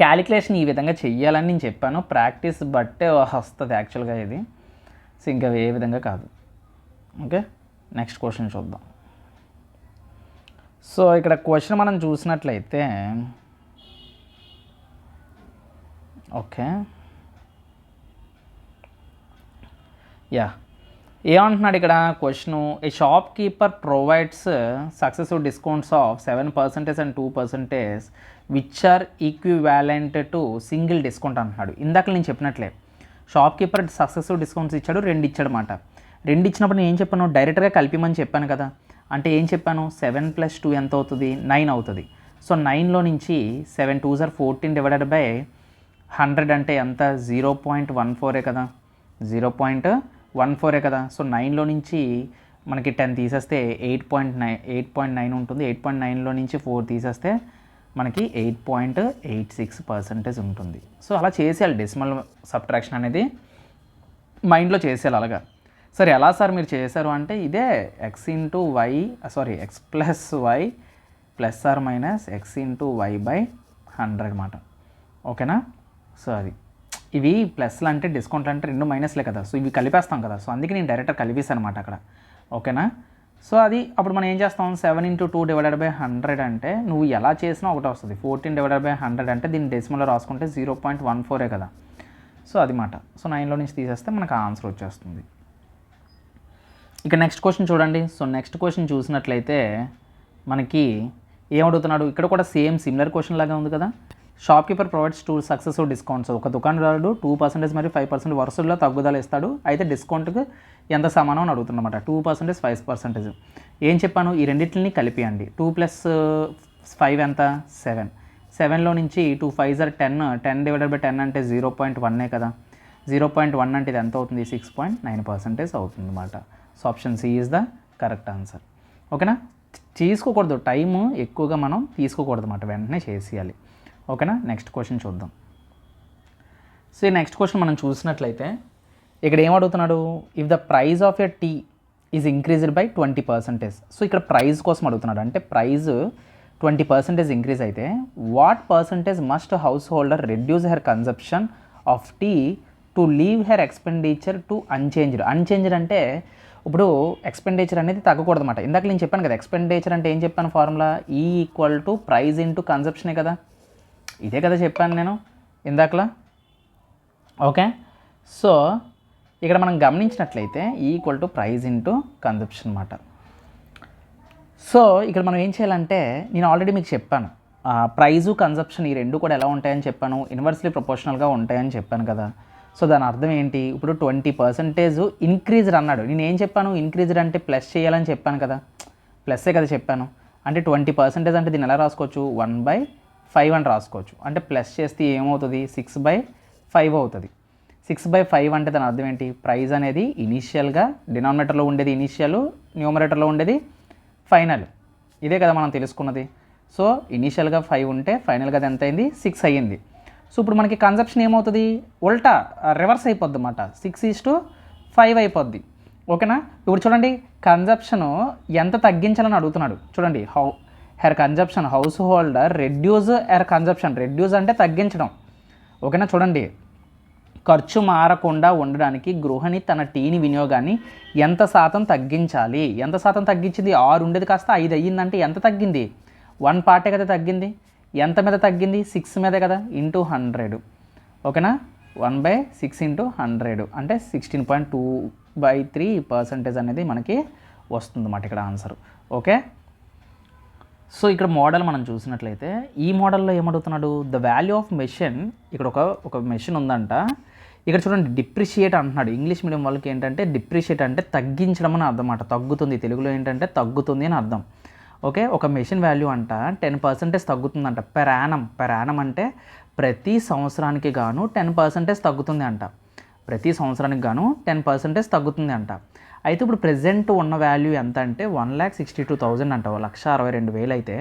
క్యాలిక్యులేషన్ ఈ విధంగా చెయ్యాలని నేను చెప్పాను. ప్రాక్టీస్ బట్టే వస్తుంది యాక్చువల్గా ఇది. సో ఇంకా ఏ విధంగా కాదు. ఓకే, నెక్స్ట్ క్వశ్చన్ చూద్దాం. సో ఇక్కడ క్వశ్చన్ మనం చూసినట్లయితే ఓకే ఏమంటున్నాడు ఇక్కడ question, A shop keeper provides successive discounts of 7% and 2% which are equivalent to single discount అంటున్నాడు. ఇందాక నేను చెప్పినట్లే షాప్ కీపర్ సక్సెసివ్ డిస్కౌంట్స్ ఇచ్చాడు, 2 ఇచ్చాడు అన్నమాట. 2 ఇచ్చినప్పుడు నేను ఏం చెప్పాను, డైరెక్ట్గా కలిపిమని చెప్పాను కదా. అంటే ఏం చెప్పాను, 7 + 2 ఎంత అవుతుంది, 9 అవుతుంది. సో 9లో నుంచి 7 2s are 14 డివైడెడ్ బై 100 అంటే ఎంత, 0.14 కదా, 0.14 కదా. సో 9లో నుంచి మనకి 10 తీసేస్తే 8.9 ఉంటుంది. 8.9లో నుంచి 4 తీసేస్తే మనకి 8.86% ఉంటుంది. సో అలా చేసేయాలి, డెసిమల్ సబ్ట్రాక్షన్ అనేది మైండ్లో చేసేయాలి అలాగా. సరే ఎలా సార్ మీరు చేశారు అంటే ఇదే X plus Y plus R minus X into Y by 100 అన్నమాట. ఓకేనా. సో అది ఇవి ప్లస్లు అంటే డిస్కౌంట్లు అంటే 2 మైనస్లే కదా. సో ఇవి కలిపేస్తాం కదా. సో అందుకే నేను డైరెక్ట్గా కలిపేసాను అనమాట అక్కడ. ఓకేనా. సో అది అప్పుడు మనం ఏం చేస్తాం, 7 × 2 డివైడెడ్ బై 100 అంటే నువ్వు ఎలా చేసినా ఒకటే వస్తుంది. 14 డివైడెడ్ బై 100 అంటే దీన్ని డెసిమల్లో రాసుకుంటే 0.14 కదా. సో అది మాట. సో 9లో నుంచి తీసేస్తే మనకు ఆన్సర్ వచ్చేస్తుంది. ఇక నెక్స్ట్ క్వశ్చన్ చూడండి. సో నెక్స్ట్ క్వశ్చన్ చూసినట్లయితే మనకి ఏమడుగుతున్నాడు, ఇక్కడ కూడా సేమ్ సిమిలర్ క్వశ్చన్ లాగా ఉంది కదా. Shop keeper provides 2 successive discounts. ఒక దుకాణదారుడు 2% మరియు 5% వరుసల్లో తగ్గుదల ఇస్తాడు. అయితే డిస్కౌంట్కి ఎంత సమానం అని అడుగుతున్నమాట. 2% 5%. ఏం చెప్పాను, ఈ రెండింటిని కలిపియండి. 2 + 5 ఎంత, 7. 7లో నుంచి 2 5s are 10. 10 డివైడెడ్ బై 10 అంటే 0.1 కదా. 0.1 అంటే ఇది ఎంత అవుతుంది, 6.9% అవుతుంది అన్నమాట. So option C is the correct answer. ఓకేనా. తీసుకోకూడదు, టైము ఎక్కువగా మనం తీసుకోకూడదు అన్నమాట, వెంటనే చేసేయాలి. ఓకేనా. నెక్స్ట్ క్వశ్చన్ చూద్దాం. సో ఈ నెక్స్ట్ క్వశ్చన్ మనం చూసినట్లయితే ఇక్కడ ఏమడుగుతున్నాడు, if the price of a tea is increased by 20%. So ఇక్కడ ప్రైజ్ కోసం అడుగుతున్నాడు. అంటే ప్రైజ్ 20% ఇంక్రీజ్ అయితే what percentage must house holder reduce her consumption of tea to leave her expenditure to unchanged. Unchanged అంటే ఇప్పుడు ఎక్స్పెండిచర్ అనేది తగ్గకూడదు అనమాట. ఇందాక నేను చెప్పాను కదా, ఎక్స్పెండిచర్ అంటే ఏం చెప్పాను ఫార్ములా, ఈ ఈక్వల్ టు ప్రైజ్ ఇంటూ కన్సంప్షనే కదా. ఇదే కదా చెప్పాను నేను ఇందాకలా. ఓకే. సో ఇక్కడ మనం గమనించినట్లయితే equal to price into consumption అన్నమాట. సో ఇక్కడ మనం ఏం చేయాలంటే నేను ఆల్రెడీ మీకు చెప్పాను, ప్రైజు కన్సంప్షన్ ఈ రెండు కూడా ఎలా ఉంటాయని చెప్పాను, ఇన్వర్స్లీ ప్రపోర్షనల్గా ఉంటాయని చెప్పాను కదా. సో దాని అర్థం ఏంటి, ఇప్పుడు 20% ఇంక్రీజ్డ్ అన్నాడు. నేను ఏం చెప్పాను, ఇంక్రీజ్డ్ అంటే ప్లస్ చేయాలని చెప్పాను కదా, ప్లస్సే కదా చెప్పాను. అంటే 20% అంటే దీన్ని ఎలా రాసుకోవచ్చు, 1/5 అని రాసుకోవచ్చు. అంటే ప్లస్ చేస్తే ఏమవుతుంది, 6/5 అవుతుంది. 6/5 అంటే దాని అర్థం ఏంటి, ప్రైజ్ అనేది ఇనీషియల్గా డినామినేటర్లో ఉండేది ఇనీషియల్, న్యూమరేటర్లో ఉండేది ఫైనల్. ఇదే కదా మనం తెలుసుకున్నది. సో ఇనీషియల్గా 5 ఉంటే ఫైనల్గా అది ఎంత అయింది, 6 అయ్యింది. సో ఇప్పుడు మనకి కన్సంప్షన్ ఏమవుతుంది, ఉల్టా రివర్స్ అయిపోద్ది అన్నమాట, 6:5 అయిపోద్ది. ఓకేనా. ఇప్పుడు చూడండి, కన్సంప్షను ఎంత తగ్గించాలని అడుగుతున్నాడు. చూడండి, her consumption house holder reduce her consumption. Reduce అంటే తగ్గించడం. ఓకేనా. చూడండి, ఖర్చు మారకుండా ఉండడానికి గృహిణి తన టీని వినియోగాన్ని ఎంత శాతం తగ్గించాలి. ఎంత శాతం తగ్గించింది, 6 ఉండేది కాస్త 5 అయ్యిందంటే ఎంత తగ్గింది, 1 పార్టే కదా తగ్గింది. ఎంత మీద తగ్గింది, 6 మీదే కదా, ఇంటూ 100. ఓకేనా. 1/6 × 100 అంటే 16.2/3% అనేది మనకి వస్తుంది అన్నమాట ఇక్కడ ఆన్సర్. ఓకే. సో ఇక్కడ మోడల్ మనం చూసినట్లయితే ఈ మోడల్లో ఏమడుగుతున్నాడు, ద వాల్యూ ఆఫ్ మెషిన్. ఇక్కడ ఒక మెషిన్ ఉందంట. ఇక్కడ చూడండి, డిప్రిషియేట్ అంటున్నాడు. ఇంగ్లీష్ మీడియం వాళ్ళకి ఏంటంటే డిప్రిషియేట్ అంటే తగ్గించడం అని అర్థం అన్నమాట, తగ్గుతుంది. తెలుగులో ఏంటంటే తగ్గుతుంది అని అర్థం. ఓకే. ఒక మెషిన్ వాల్యూ అంట 10% తగ్గుతుందంట పెర్ యానం అంటే ప్రతి సంవత్సరానికి గాను 10% తగ్గుతుంది అంట. ప్రతి సంవత్సరానికి గాను 10% తగ్గుతుంది అంట. అయితే ఇప్పుడు ప్రెజెంట్ ఉన్న వాల్యూ ఎంత అంటే 1,62,000 అంట. 1,62,000 అయితే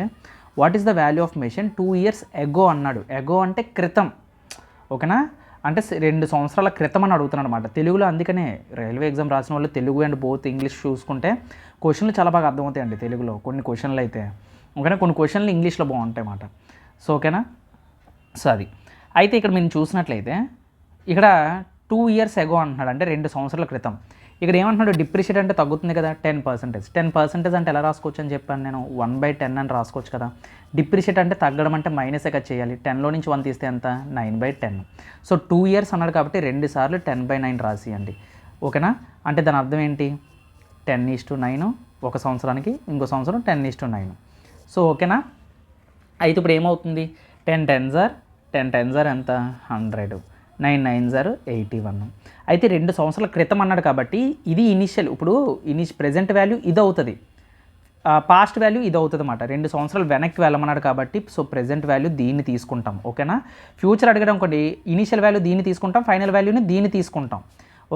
what is the value of machine 2 years ఎగో అన్నాడు. ఎగో అంటే క్రితం, ఓకేనా, అంటే 2 సంవత్సరాల క్రితం అని అడుగుతున్నాడు అనమాట తెలుగులో. అందుకనే రైల్వే ఎగ్జామ్ రాసిన వాళ్ళు తెలుగు అండ్ బోత్ ఇంగ్లీష్ చూసుకుంటే క్వశ్చన్లు చాలా బాగా అర్థమవుతాయండి తెలుగులో. కొన్ని క్వశ్చన్లు అయితే ఓకేనా, కొన్ని క్వశ్చన్లు ఇంగ్లీష్లో బాగుంటాయి అన్నమాట. సో ఓకేనా, సో అది అయితే ఇక్కడ మీరు చూసినట్లయితే ఇక్కడ 2 years ఎగో అంటున్నాడు, అంటే 2 సంవత్సరాల క్రితం. ఇక్కడ ఏమంటున్నాడు, డిప్రిషియేట్ అంటే తగ్గుతుంది కదా 10%. 10% అంటే ఎలా రాసుకోవచ్చు అని చెప్పాను నేను, 1/10 అని రాసుకోవచ్చు కదా. డిప్రిషియేట్ అంటే తగ్గడం అంటే మైనసే కదా చేయాలి. 10లో నుంచి 1 తీస్తే ఎంత, 9/10. సో 2 years అన్నాడు కాబట్టి 2 సార్లు 10/9 రాసియండి, ఓకేనా. అంటే దాని అర్థం ఏంటి, 10:9 ఒక సంవత్సరానికి, ఇంకో సంవత్సరం 10:9. సో ఓకేనా. అయితే ఇప్పుడు ఏమవుతుంది, 10 10s are ఎంత, 100, 9 9s are 81. అయితే 2 సంవత్సరాల క్రితం అన్నాడు కాబట్టి ఇది ఇనిషియల్, ఇప్పుడు ప్రెజెంట్ వాల్యూ ఇది అవుతుంది, పాస్ట్ వాల్యూ ఇది అవుతుంది అన్నమాట. 2 సంవత్సరాలు వెనక్కి వెళ్ళమన్నాడు కాబట్టి సో ప్రెజెంట్ వాల్యూ దీన్ని తీసుకుంటాం, ఓకేనా. ఫ్యూచర్ అడగడం అనుకోండి, ఇనిషియల్ వాల్యూ దీన్ని తీసుకుంటాం, ఫైనల్ వాల్యూని దీన్ని తీసుకుంటాం,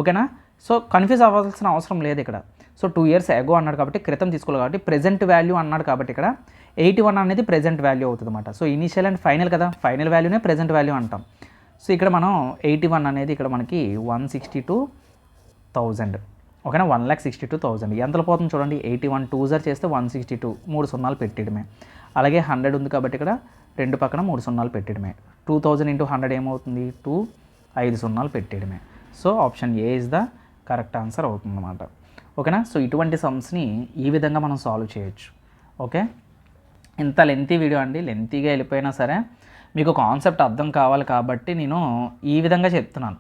ఓకేనా. సో కన్ఫ్యూజ్ అవ్వాల్సిన అవసరం లేదు ఇక్కడ. సో 2 years ఎగో అన్నాడు కాబట్టి క్రితం తీసుకోవాలి కాబట్టి ప్రెజెంట్ వాల్యూ అన్నాడు కాబట్టి ఇక్కడ 81 అనేది ప్రెజెంట్ వాల్యూ అవుతుంది అన్నమాట. సో ఇనిషియల్ అండ్ ఫైనల్ కదా, ఫైనల్ వాల్యూనే ప్రెజెంట్ వాల్యూ అంటాం. సో ఇక్కడ మనం 81 అనేది ఇక్కడ మనకి 162,000, ఓకేనా. 1,62,000 ఎంతలో పోతుంది చూడండి, 81 2s చేస్తే 162, 3 సున్నాలు పెట్టడమే. అలాగే 100 ఉంది కాబట్టి ఇక్కడ 2 పక్కన 3 సున్నాలు పెట్టడమే. 2000 × 100 ఏమవుతుంది, 2, 5 సున్నాలు పెట్టడమే. So option A is the correct answer అవుతుంది అన్నమాట, ఓకేనా. సో ఇటువంటి సమ్స్ని ఈ విధంగా మనం సాల్వ్ చేయొచ్చు, ఓకే. ఇంత లెంతీ వీడియో అండి, లెంతీగా వెళ్ళిపోయినా సరే మీకు కాన్సెప్ట్ అర్థం కావాలి కాబట్టి నేను ఈ విధంగా చెప్తున్నాను,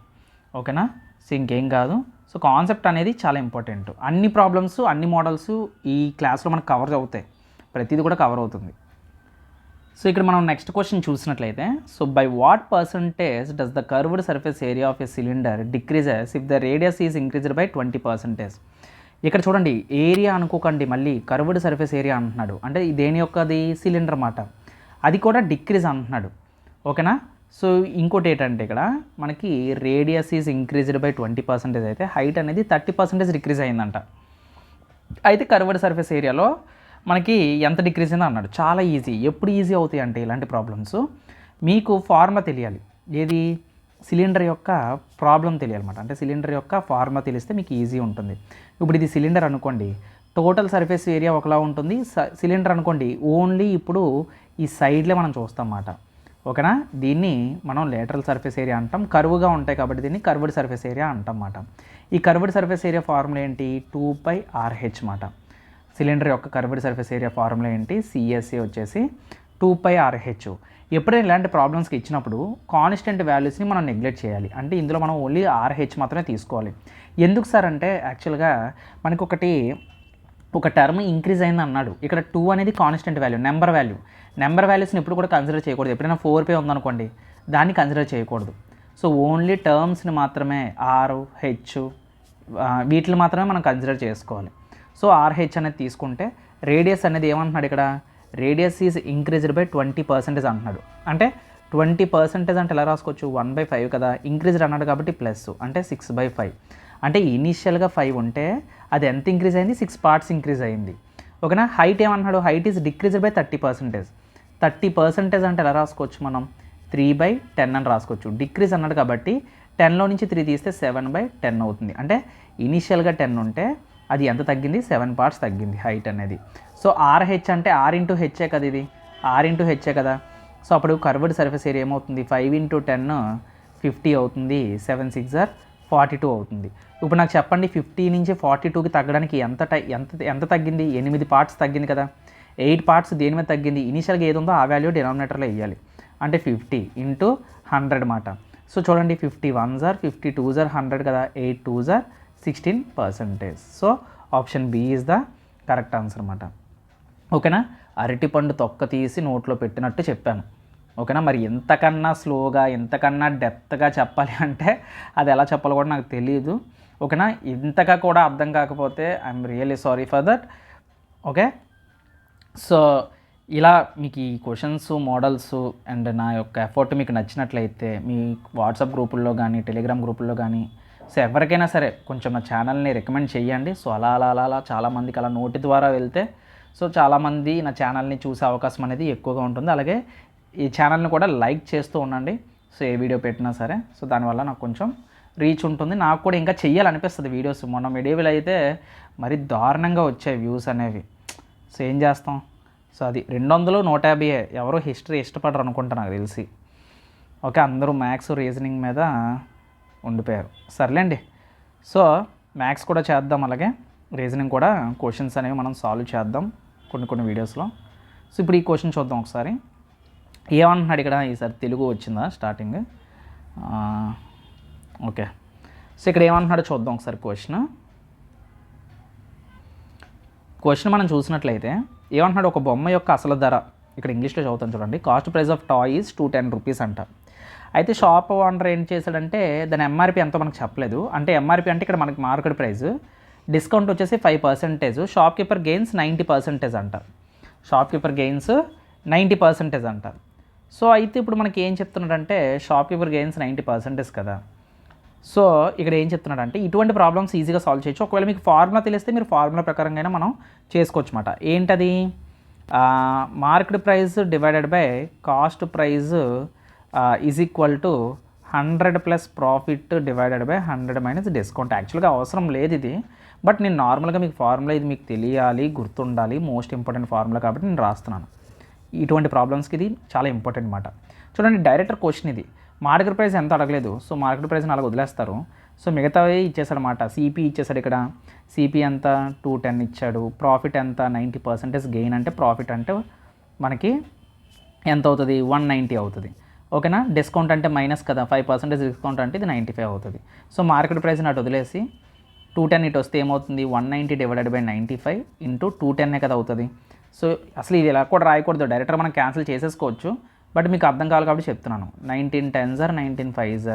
ఓకేనా. సో ఇంకేం కాదు. సో కాన్సెప్ట్ అనేది చాలా ఇంపార్టెంట్. అన్ని ప్రాబ్లమ్స్, అన్ని మోడల్స్ ఈ క్లాస్లో మనకు కవర్ అవుతాయి, ప్రతిదీ కూడా కవర్ అవుతుంది. సో ఇక్కడ మనం నెక్స్ట్ క్వశ్చన్ చూసినట్లయితే, so by what percentage does the curved surface area of a cylinder decreases if the radius is increased by 20%. ఇక్కడ చూడండి, ఏరియా అనుకోకండి, మళ్ళీ కర్వ్డ్ సర్ఫేస్ ఏరియా అంటున్నాడు, అంటే దేని యొక్కది, సిలిండర్ మాట, అది కూడా డిక్రీజ్ అంటున్నాడు, ఓకేనా. సో ఇంకోటి ఏంటంటే ఇక్కడ మనకి రేడియస్ ఈజ్ ఇంక్రీజ్డ్ బై 20% అయితే హైట్ అనేది 30% డిక్రీజ్ అయిందంట. అయితే కర్వ్డ్ సర్ఫేస్ ఏరియాలో మనకి ఎంత డిక్రీజ్ అయిందో అన్నాడు. చాలా ఈజీ. ఎప్పుడు ఈజీ అవుతాయి అంటే ఇలాంటి ప్రాబ్లమ్స్ మీకు ఫార్ములా తెలియాలి, ఏది, సిలిండర్ యొక్క ప్రాబ్లం తెలియాలన్నమాట. అంటే సిలిండర్ యొక్క ఫార్ములా తెలిస్తే మీకు ఈజీ ఉంటుంది. ఇప్పుడు ఇది సిలిండర్ అనుకోండి, టోటల్ సర్ఫేస్ ఏరియా ఒకలా ఉంటుంది. సిలిండర్ అనుకోండి, ఓన్లీ ఇప్పుడు ఈ సైడ్లే మనం చూస్తాం అన్నమాట, ఓకేనా. దీన్ని మనం లేటరల్ సర్ఫేస్ ఏరియా అంటాం, కర్వ్గా ఉంటాయి కాబట్టి దీన్ని కర్వ్డ్ సర్ఫేస్ ఏరియా అంటాం అన్నమాట. ఈ కర్వ్డ్ సర్ఫేస్ ఏరియా ఫార్ములా ఏంటి, 2πRH అన్నమాట. సిలిండర్ యొక్క కర్వ్డ్ సర్ఫేస్ ఏరియా ఫార్ములా ఏంటి, CSA వచ్చేసి 2πRH. ఎప్పుడైనా ఇలాంటి ప్రాబ్లమ్స్కి ఇచ్చినప్పుడు కాన్స్టెంట్ వాల్యూస్ని మనం నెగ్లెక్ట్ చేయాలి. అంటే ఇందులో మనం ఓన్లీ RH మాత్రమే తీసుకోవాలి. ఎందుకు సార్ అంటే యాక్చువల్గా మనకు ఒక టర్మ్ ఇంక్రీజ్ అయింది అన్నాడు. ఇక్కడ 2 అనేది కాన్స్టెంట్ వాల్యూ, నెంబర్ వాల్యూస్ని ఎప్పుడు కూడా కన్సిడర్ చేయకూడదు. ఎప్పుడైనా 4π ఉందనుకోండి, దాన్ని కన్సిడర్ చేయకూడదు. సో ఓన్లీ టర్మ్స్ని మాత్రమే, RH వీటిని మాత్రమే మనం కన్సిడర్ చేసుకోవాలి. సో RH అనేది తీసుకుంటే రేడియస్ అనేది ఏమంటున్నాడు ఇక్కడ, రేడియస్ ఈజ్ ఇంక్రీజ్డ్ బై 20% అంటున్నాడు. అంటే 20% అంటే ఎలా రాసుకోవచ్చు, 1/5 కదా, ఇంక్రీజ్డ్ అన్నాడు కాబట్టి ప్లస్ అంటే 6/5. అంటే ఇనీషియల్గా 5 ఉంటే అది ఎంత ఇంక్రీజ్ అయింది, 6 parts ఇంక్రీజ్ అయింది, ఓకేనా. హైట్ ఏమన్నాడు, హైట్ ఈజ్ డిక్రీజ్డ్ బై 30%. 30% అంటే ఎలా రాసుకోవచ్చు మనం, 3/10 అని రాసుకోవచ్చు. డిక్రీజ్ అన్నాడు కాబట్టి 10లో నుంచి 3 తీస్తే 7/10 అవుతుంది. అంటే ఇనీషియల్గా 10 ఉంటే అది ఎంత తగ్గింది, 7 parts తగ్గింది హైట్ అనేది. సో RH అంటే R × H కదా, ఇది R × H కదా. సో అప్పుడు కర్వ్డ్ సర్ఫేస్ ఏరియా ఏమవుతుంది, 5 × 10 50 అవుతుంది, 7 6 42 అవుతుంది. ఇప్పుడు నాకు చెప్పండి, 50 నుంచి 42కి తగ్గడానికి ఎంత తగ్గింది, 8 parts తగ్గింది కదా. 8 parts దేని మీద తగ్గింది, ఇనీషియల్గా ఏది ఉందో ఆ వాల్యూ డినామినేటర్లో వేయాలి. అంటే 50 × 100 మాట. సో చూడండి, 50 1s are 50 2s are 100 కదా, 8 2s are 16%. So option B is the correct answer అన్నమాట, ఓకేనా. అరటిపండు తొక్క తీసి నోట్లో పెట్టినట్టు చెప్పాను, ఓకేనా. మరి ఎంతకన్నా స్లోగా, ఎంతకన్నా డెప్త్గా చెప్పాలి అంటే అది ఎలా చెప్పాలో కూడా నాకు తెలియదు, ఓకేనా. ఇంతగా కూడా అర్థం కాకపోతే I'm really sorry for that, okay. So ఇలా మీకు ఈ క్వశ్చన్స్, మోడల్స్ అండ్ నా యొక్క ఎఫర్ట్ మీకు నచ్చినట్లయితే మీ వాట్సాప్ గ్రూపుల్లో కానీ, టెలిగ్రామ్ గ్రూపుల్లో కానీ, సో ఎవరికైనా సరే కొంచెం నా ఛానల్ని రికమెండ్ చేయండి. సో అలా చాలామందికి అలా నోటి ద్వారా వెళ్తే సో చాలామంది నా ఛానల్ని చూసే అవకాశం అనేది ఎక్కువగా ఉంటుంది. అలాగే ఈ ఛానల్ని కూడా లైక్ చేస్తూ ఉండండి. సో ఏ వీడియో పెట్టినా సరే, సో దానివల్ల నాకు కొంచెం రీచ్ ఉంటుంది. నాకు కూడా ఇంకా చెయ్యాలనిపిస్తుంది వీడియోస్. మొన్న మిడియల్ అయితే మరి దారుణంగా వచ్చాయి వ్యూస్ అనేవి. సో ఏం చేస్తాం, సో అది 200 150 ఎవరో హిస్టరీ ఇష్టపడరు అనుకుంటా నాకు తెలిసి. ఓకే, అందరూ మ్యాథ్స్ రీజనింగ్ మీద ఉండిపోయారు. సర్లేండి, సో మ్యాథ్స్ కూడా చేద్దాం, అలాగే రీజనింగ్ కూడా క్వశ్చన్స్ అనేవి మనం సాల్వ్ చేద్దాం కొన్ని వీడియోస్లో. సో ఇప్పుడు ఈ క్వశ్చన్ చూద్దాం ఒకసారి. ఏమంటున్నాడు ఇక్కడ, ఈసారి తెలుగు వచ్చిందా స్టార్టింగ్? ఓకే, సో ఇక్కడ ఏమంటున్నాడో చూద్దాం ఒకసారి. క్వశ్చన్ మనం చూసినట్లయితే ఏమంటున్నాడు, ఒక బొమ్మ యొక్క అసలు ధర, ఇక్కడ ఇంగ్లీష్లో చదువుతాను చూడండి. Cost price of toy is 210 rupees అంట. అయితే షాప్ ఓనర్ ఏం చేశాడంటే దాని ఎంఆర్పి ఎంతో మనకు చెప్పలేదు. అంటే ఎంఆర్పి అంటే ఇక్కడ మనకి మార్కెట్ ప్రైస్, డిస్కౌంట్ వచ్చేసి 5%, షాప్ కీపర్ గెయిన్స్ 90% అంట. షాప్ కీపర్ గెయిన్స్ 90% అంట. సో అయితే ఇప్పుడు మనకి ఏం చెప్తున్నాడంటే షాప్ కీపర్ గెయిన్స్ 90% కదా. సో ఇక్కడ ఏం చెప్తున్నాడంటే ఇటువంటి ప్రాబ్లమ్స్ ఈజీగా సాల్వ్ చేయొచ్చు. ఒకవేళ మీకు ఫార్ములా తెలిస్తే మీరు ఫార్ములా ప్రకారంగా మనం చేసుకోవచ్చు అన్నమాట. ఏంటది, market price divided by cost price is equal to 100 plus profit divided by 100 minus discount. యాక్చువల్గా అవసరం లేదు ఇది, బట్ నేను నార్మల్గా మీకు ఫార్ములా ఇది మీకు తెలియాలి, గుర్తుండాలి, మోస్ట్ ఇంపార్టెంట్ ఫార్ములా కాబట్టి నేను రాస్తున్నాను. ఇటువంటి ప్రాబ్లమ్స్కి ఇది చాలా ఇంపార్టెంట్ అన్నమాట. చూడండి, డైరెక్టర్ క్వశ్చన్ ఇది. మార్కెట్ ప్రైస్ ఎంత అడగలేదు, సో మార్కెట్ ప్రైస్ని అలా వదిలేస్తారు. సో మిగతావి ఇచ్చేసాడు అనమాట. సిపి ఇచ్చేసాడు, ఇక్కడ సిపి ఎంత 210 ఇచ్చాడు. ప్రాఫిట్ ఎంత 90% గెయిన్, అంటే ప్రాఫిట్ అంటే మనకి ఎంత అవుతుంది 190 అవుతుంది. ఓకేనా, డిస్కౌంట్ అంటే మైనస్ కదా, 5% డిస్కౌంట్ అంటే ఇది 95 అవుతుంది. సో మార్కెట్ ప్రైస్ని అటు వదిలేసి 210 ఇటు వస్తే ఏమవుతుంది, 190 డివైడెడ్ బై 95 ఇంటూ 210 కదా అవుతుంది. సో అసలు ఇది ఇలా కూడా రాయకూడదు, డైరెక్ట్గా మనం క్యాన్సిల్ చేసేసుకోవచ్చు. బట్ మీకు అర్థం కావాలి కాబట్టి చెప్తున్నాను. 19 10s 19 5s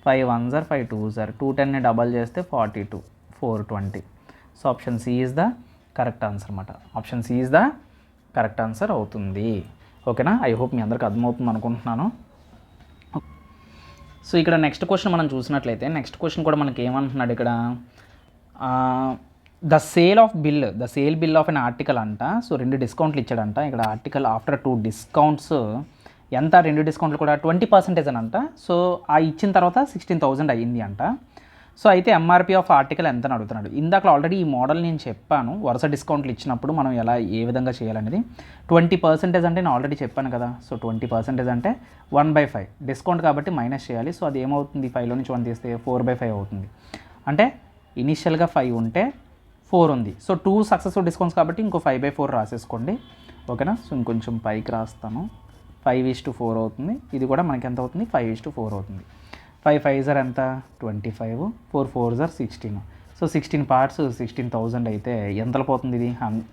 5 1s 5 2s 210ని double చేస్తే 42 420. So option C is the correct answer అన్నమాట. Option C is the correct answer అవుతుంది. ఓకేనా, ఐ హోప్ మీ అందరికి అర్థమవుతుంది అనుకుంటున్నాను. సో ఇక్కడ నెక్స్ట్ క్వశ్చన్ మనం చూసినట్లయితే నెక్స్ట్ క్వశ్చన్ కూడా మనకి ఏమంటున్నాడు ఇక్కడ, the sale bill of an article అంట. సో 2 డిస్కౌంట్లు ఇచ్చాడంట. ఇక్కడ ఆర్టికల్ ఆఫ్టర్ 2 డిస్కౌంట్స్ ఎంత, 2 డిస్కౌంట్లు కూడా 20% అని అంట. సో ఆ ఇచ్చిన తర్వాత 16,000 అయ్యింది అంట. సో అయితే ఎంఆర్పి ఆఫ్ ఆర్టికల్ ఎంత అని అడుగుతున్నాడు. ఇందాక ఆల్రెడీ ఈ మోడల్ నేను చెప్పాను, వరుస డిస్కౌంట్లు ఇచ్చినప్పుడు మనం ఏ విధంగా చేయాలనేది. 20% అంటే నేను ఆల్రెడీ చెప్పాను కదా. సో 20% అంటే 1/5 డిస్కౌంట్ కాబట్టి మైనస్ చేయాలి. సో అది ఏమవుతుంది, 5లో నుంచి 1 తీస్తే 4/5 అవుతుంది. అంటే ఇనిషియల్గా 5 ఉంటే 4 ఉంది. సో 2 సక్సెస్ఫుల్ డిస్కౌంట్స్ కాబట్టి ఇంకో 5/4 రాసేసుకోండి. ఓకేనా, సో ఇంకొంచెం పైకి రాస్తాను. 5:4 అవుతుంది. ఇది కూడా మనకి ఎంత అవుతుంది, 5:4 అవుతుంది. 5 5s ఎంత 25, 4 4s 16. సో 16 పార్ట్స్ 16,000 అయితే ఎంతలో పోతుంది, ఇది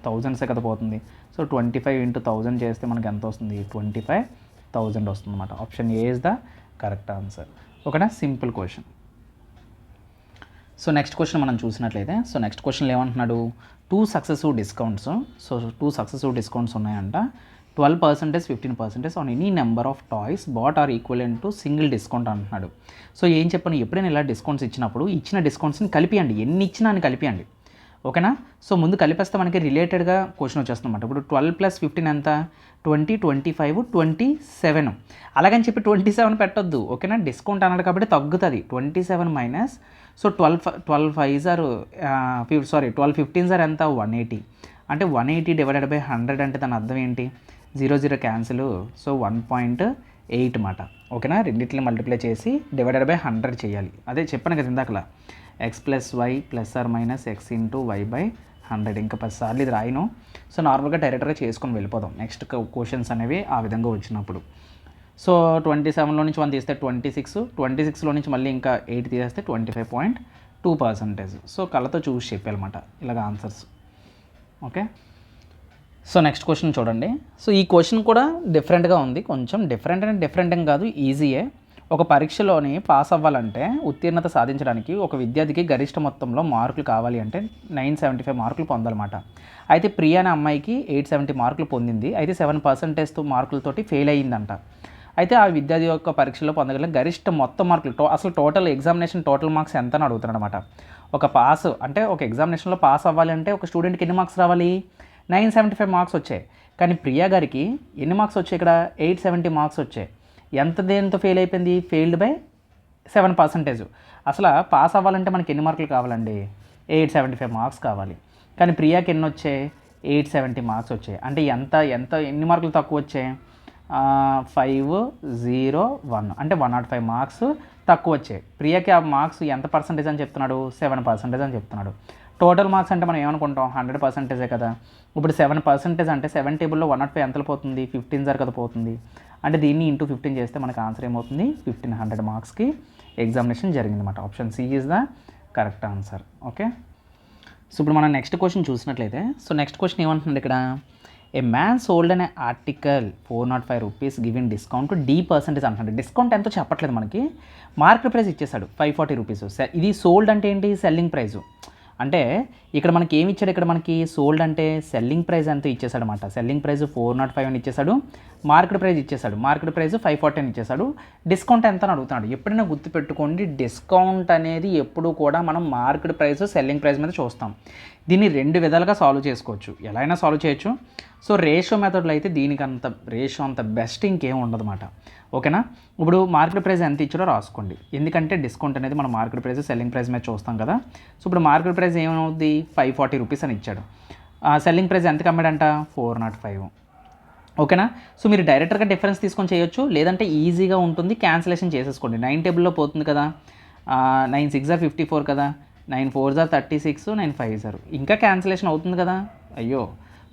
1000s కదా పోతుంది. సో 25 × 1000 చేస్తే మనకి ఎంత వస్తుంది, 25,000 వస్తుంది అన్నమాట. Option A is the correct answer. ఓకేనా, simple question. So next question మనం చూసినట్లయితే, సో నెక్స్ట్ క్వశ్చన్లో ఏమంటున్నాడు, 2 successive discounts. So 2 successive discounts ఉన్నాయంట. 12%, 15% on any number of toys bought are equivalent to single discount అంటున్నాడు. సో ఏం చెప్పాను, ఎప్పుడైనా ఇలా డిస్కౌంట్స్ ఇచ్చినప్పుడు ఇచ్చిన డిస్కౌంట్స్ని కలిపియండి, ఎన్ని ఇచ్చినా అని కలిపియండి. ఓకేనా, సో ముందు కలిపేస్తే మనకి రిలేటెడ్గా క్వశ్చన్ వచ్చేస్తుందన్నమాట. ఇప్పుడు 12 + 15 ఎంత, 20, 25, 27. అలాగని చెప్పి 27 పెట్టొద్దు. ఓకేనా, డిస్కౌంట్ అన్నాడు కాబట్టి తగ్గుతుంది. 27 మైనస్, సో 12 15s ఎంత 180. అంటే 180 డివైడెడ్ బై 100 అంటే దాని అర్థం ఏంటి, 0 క్యాన్సిల్. సో 1.8 మాట. ఓకేనా, రెండింటిని మల్టిప్లై చేసి డివైడెడ్ బై 100 చేయాలి. అదే చెప్పాను కదా ఇందాకలా, x + y ± x × y/100. ఇంకా 10 సార్లు ఇది రాయను. సో నార్మల్గా డైరెక్ట్గా చేసుకొని వెళ్ళిపోదాం నెక్స్ట్ క్వశ్చన్స్ అనేవి ఆ విధంగా వచ్చినప్పుడు. సో 27లో నుంచి 1 తీస్తే 26, 26లో నుంచి మళ్ళీ ఇంకా 8 తీసేస్తే 25.2%. సో కళ్ళతో చూసి చెప్పాలన్నమాట ఇలాగ answers. Okay, so next question చూడండి. సో ఈ క్వశ్చన్ కూడా డిఫరెంట్గా ఉంది, కొంచెం డిఫరెంట్ ఏం కాదు, ఈజీయే. ఒక పరీక్షలోని పాస్ అవ్వాలంటే, ఉత్తీర్ణత సాధించడానికి ఒక విద్యార్థికి గరిష్ట మొత్తంలో మార్కులు కావాలి అంటే 975 మార్కులు పొందాలన్నమాట. అయితే ప్రియా అనే అమ్మాయికి 870 మార్కులు పొందింది. అయితే 7% మార్కులతోటి ఫెయిల్ అయ్యిందంట. అయితే ఆ విద్యార్థి యొక్క పరీక్షలో పొందగల గరిష్ట మొత్తం మార్కులు అసలు టోటల్ ఎగ్జామినేషన్ టోటల్ మార్క్స్ ఎంత అని అడుగుతున్నాడు అనమాట. ఒక పాస్ అంటే ఒక ఎగ్జామినేషన్లో పాస్ అవ్వాలి అంటే ఒక స్టూడెంట్కి ఎన్ని మార్క్స్ రావాలి, 975 మార్క్స్ వచ్చాయి. కానీ ప్రియా గారికి ఎన్ని మార్క్స్ వచ్చాయి? ఇక్కడ 870 మార్క్స్ వచ్చాయి. ఎంత దేంతో ఫెయిల్ అయిపోయింది? Failed by 7%. అసలు పాస్ అవ్వాలంటే మనకి ఎన్ని మార్కులు కావాలండి? 875 మార్క్స్ కావాలి. కానీ ప్రియాకి ఎన్ని వచ్చాయి? 870 మార్క్స్ వచ్చాయి. అంటే ఎన్ని మార్కులు తక్కువ వచ్చాయి? 501 అంటే 105 మార్క్స్ తక్కువ వచ్చాయి. ప్రియాకి ఆ మార్క్స్ ఎంత పర్సంటేజ్ అని చెప్తున్నాడు? 7% అని చెప్తున్నాడు. టోటల్ మార్క్స్ అంటే మనం ఏమనుకుంటాం? 100%ఏ కదా. ఇప్పుడు 7% అంటే 7 టేబుల్లో 105 ఎంతలో పోతుంది? 15 సార్ కదా పోతుంది. అంటే దీన్ని ఇంటూ 15 చేస్తే మనకు ఆన్సర్ ఏమవుతుంది? 1500 మార్క్స్కి ఎగ్జామినేషన్ జరిగిందన్నమాట. Option C is the correct answer. Okay, so ఇప్పుడు మనం నెక్స్ట్ క్వశ్చన్ చూసినట్లయితే, సో నెక్స్ట్ క్వశ్చన్ ఏమంటున్నాడు ఇక్కడ? ఏ మ్యాన్ సోల్డ్ అనే article 405 rupees giving discount D% అంటున్నాడు. డిస్కౌంట్ ఎంతో చెప్పట్లేదు మనకి, మార్కెట్ ప్రైస్ ఇచ్చేసాడు 540 రూపీస్. ఇది సోల్డ్ అంటే ఏంటి? Selling price. అంటే ఇక్కడ మనకి ఏమి ఇచ్చాడు? ఇక్కడ మనకి సోల్డ్ అంటే సెల్లింగ్ ప్రైస్ అంతా ఇచ్చేసాడు అనమాట. సెల్లింగ్ ప్రైస్ 405 అని ఇచ్చేసాడు, మార్కెట్ ప్రైస్ ఇచ్చేసాడు, మార్కెట్ ప్రైస్ 540 అని ఇచ్చేసాడు. డిస్కౌంట్ ఎంత అని అడుగుతున్నాడు. ఎప్పుడైనా గుర్తుపెట్టుకోండి, డిస్కౌంట్ అనేది ఎప్పుడు కూడా మనం మార్కెట్ ప్రైస్ సెల్లింగ్ ప్రైస్ మీద చూస్తాం. దీన్ని 2 విధాలుగా సాల్వ్ చేసుకోవచ్చు, ఎలా అయినా సాల్వ్ చేయొచ్చు. సో రేషియో మెథడ్లో అయితే దీనికి రేషియో అంత బెస్ట్ ఇంకేం ఉండదన్నమాట. ఓకేనా, ఇప్పుడు మార్కెట్ ప్రైస్ ఎంత ఇచ్చారో రాసుకోండి, ఎందుకంటే డిస్కౌంట్ అనేది మనం మార్కెట్ ప్రైస్ సెల్లింగ్ ప్రైస్ మీద చూస్తాం కదా. సో ఇప్పుడు మార్కెట్ ప్రైస్ ఏమవుద్ది? 540 రూపీస్ అని ఇచ్చాడు. సెల్లింగ్ ప్రైస్ ఎంత కమ్మాడంట? 405. ఓకేనా, సో మీరు డైరెక్ట్గా డిఫరెన్స్ తీసుకొని చేయొచ్చు, లేదంటే ఈజీగా ఉంటుంది, క్యాన్సిలేషన్ చేసేసుకోండి. 9 టేబుల్లో పోతుంది కదా, 9 6 54 కదా, 9 4 36, 9 5 ఇంకా క్యాన్సిలేషన్ అవుతుంది కదా. అయ్యో,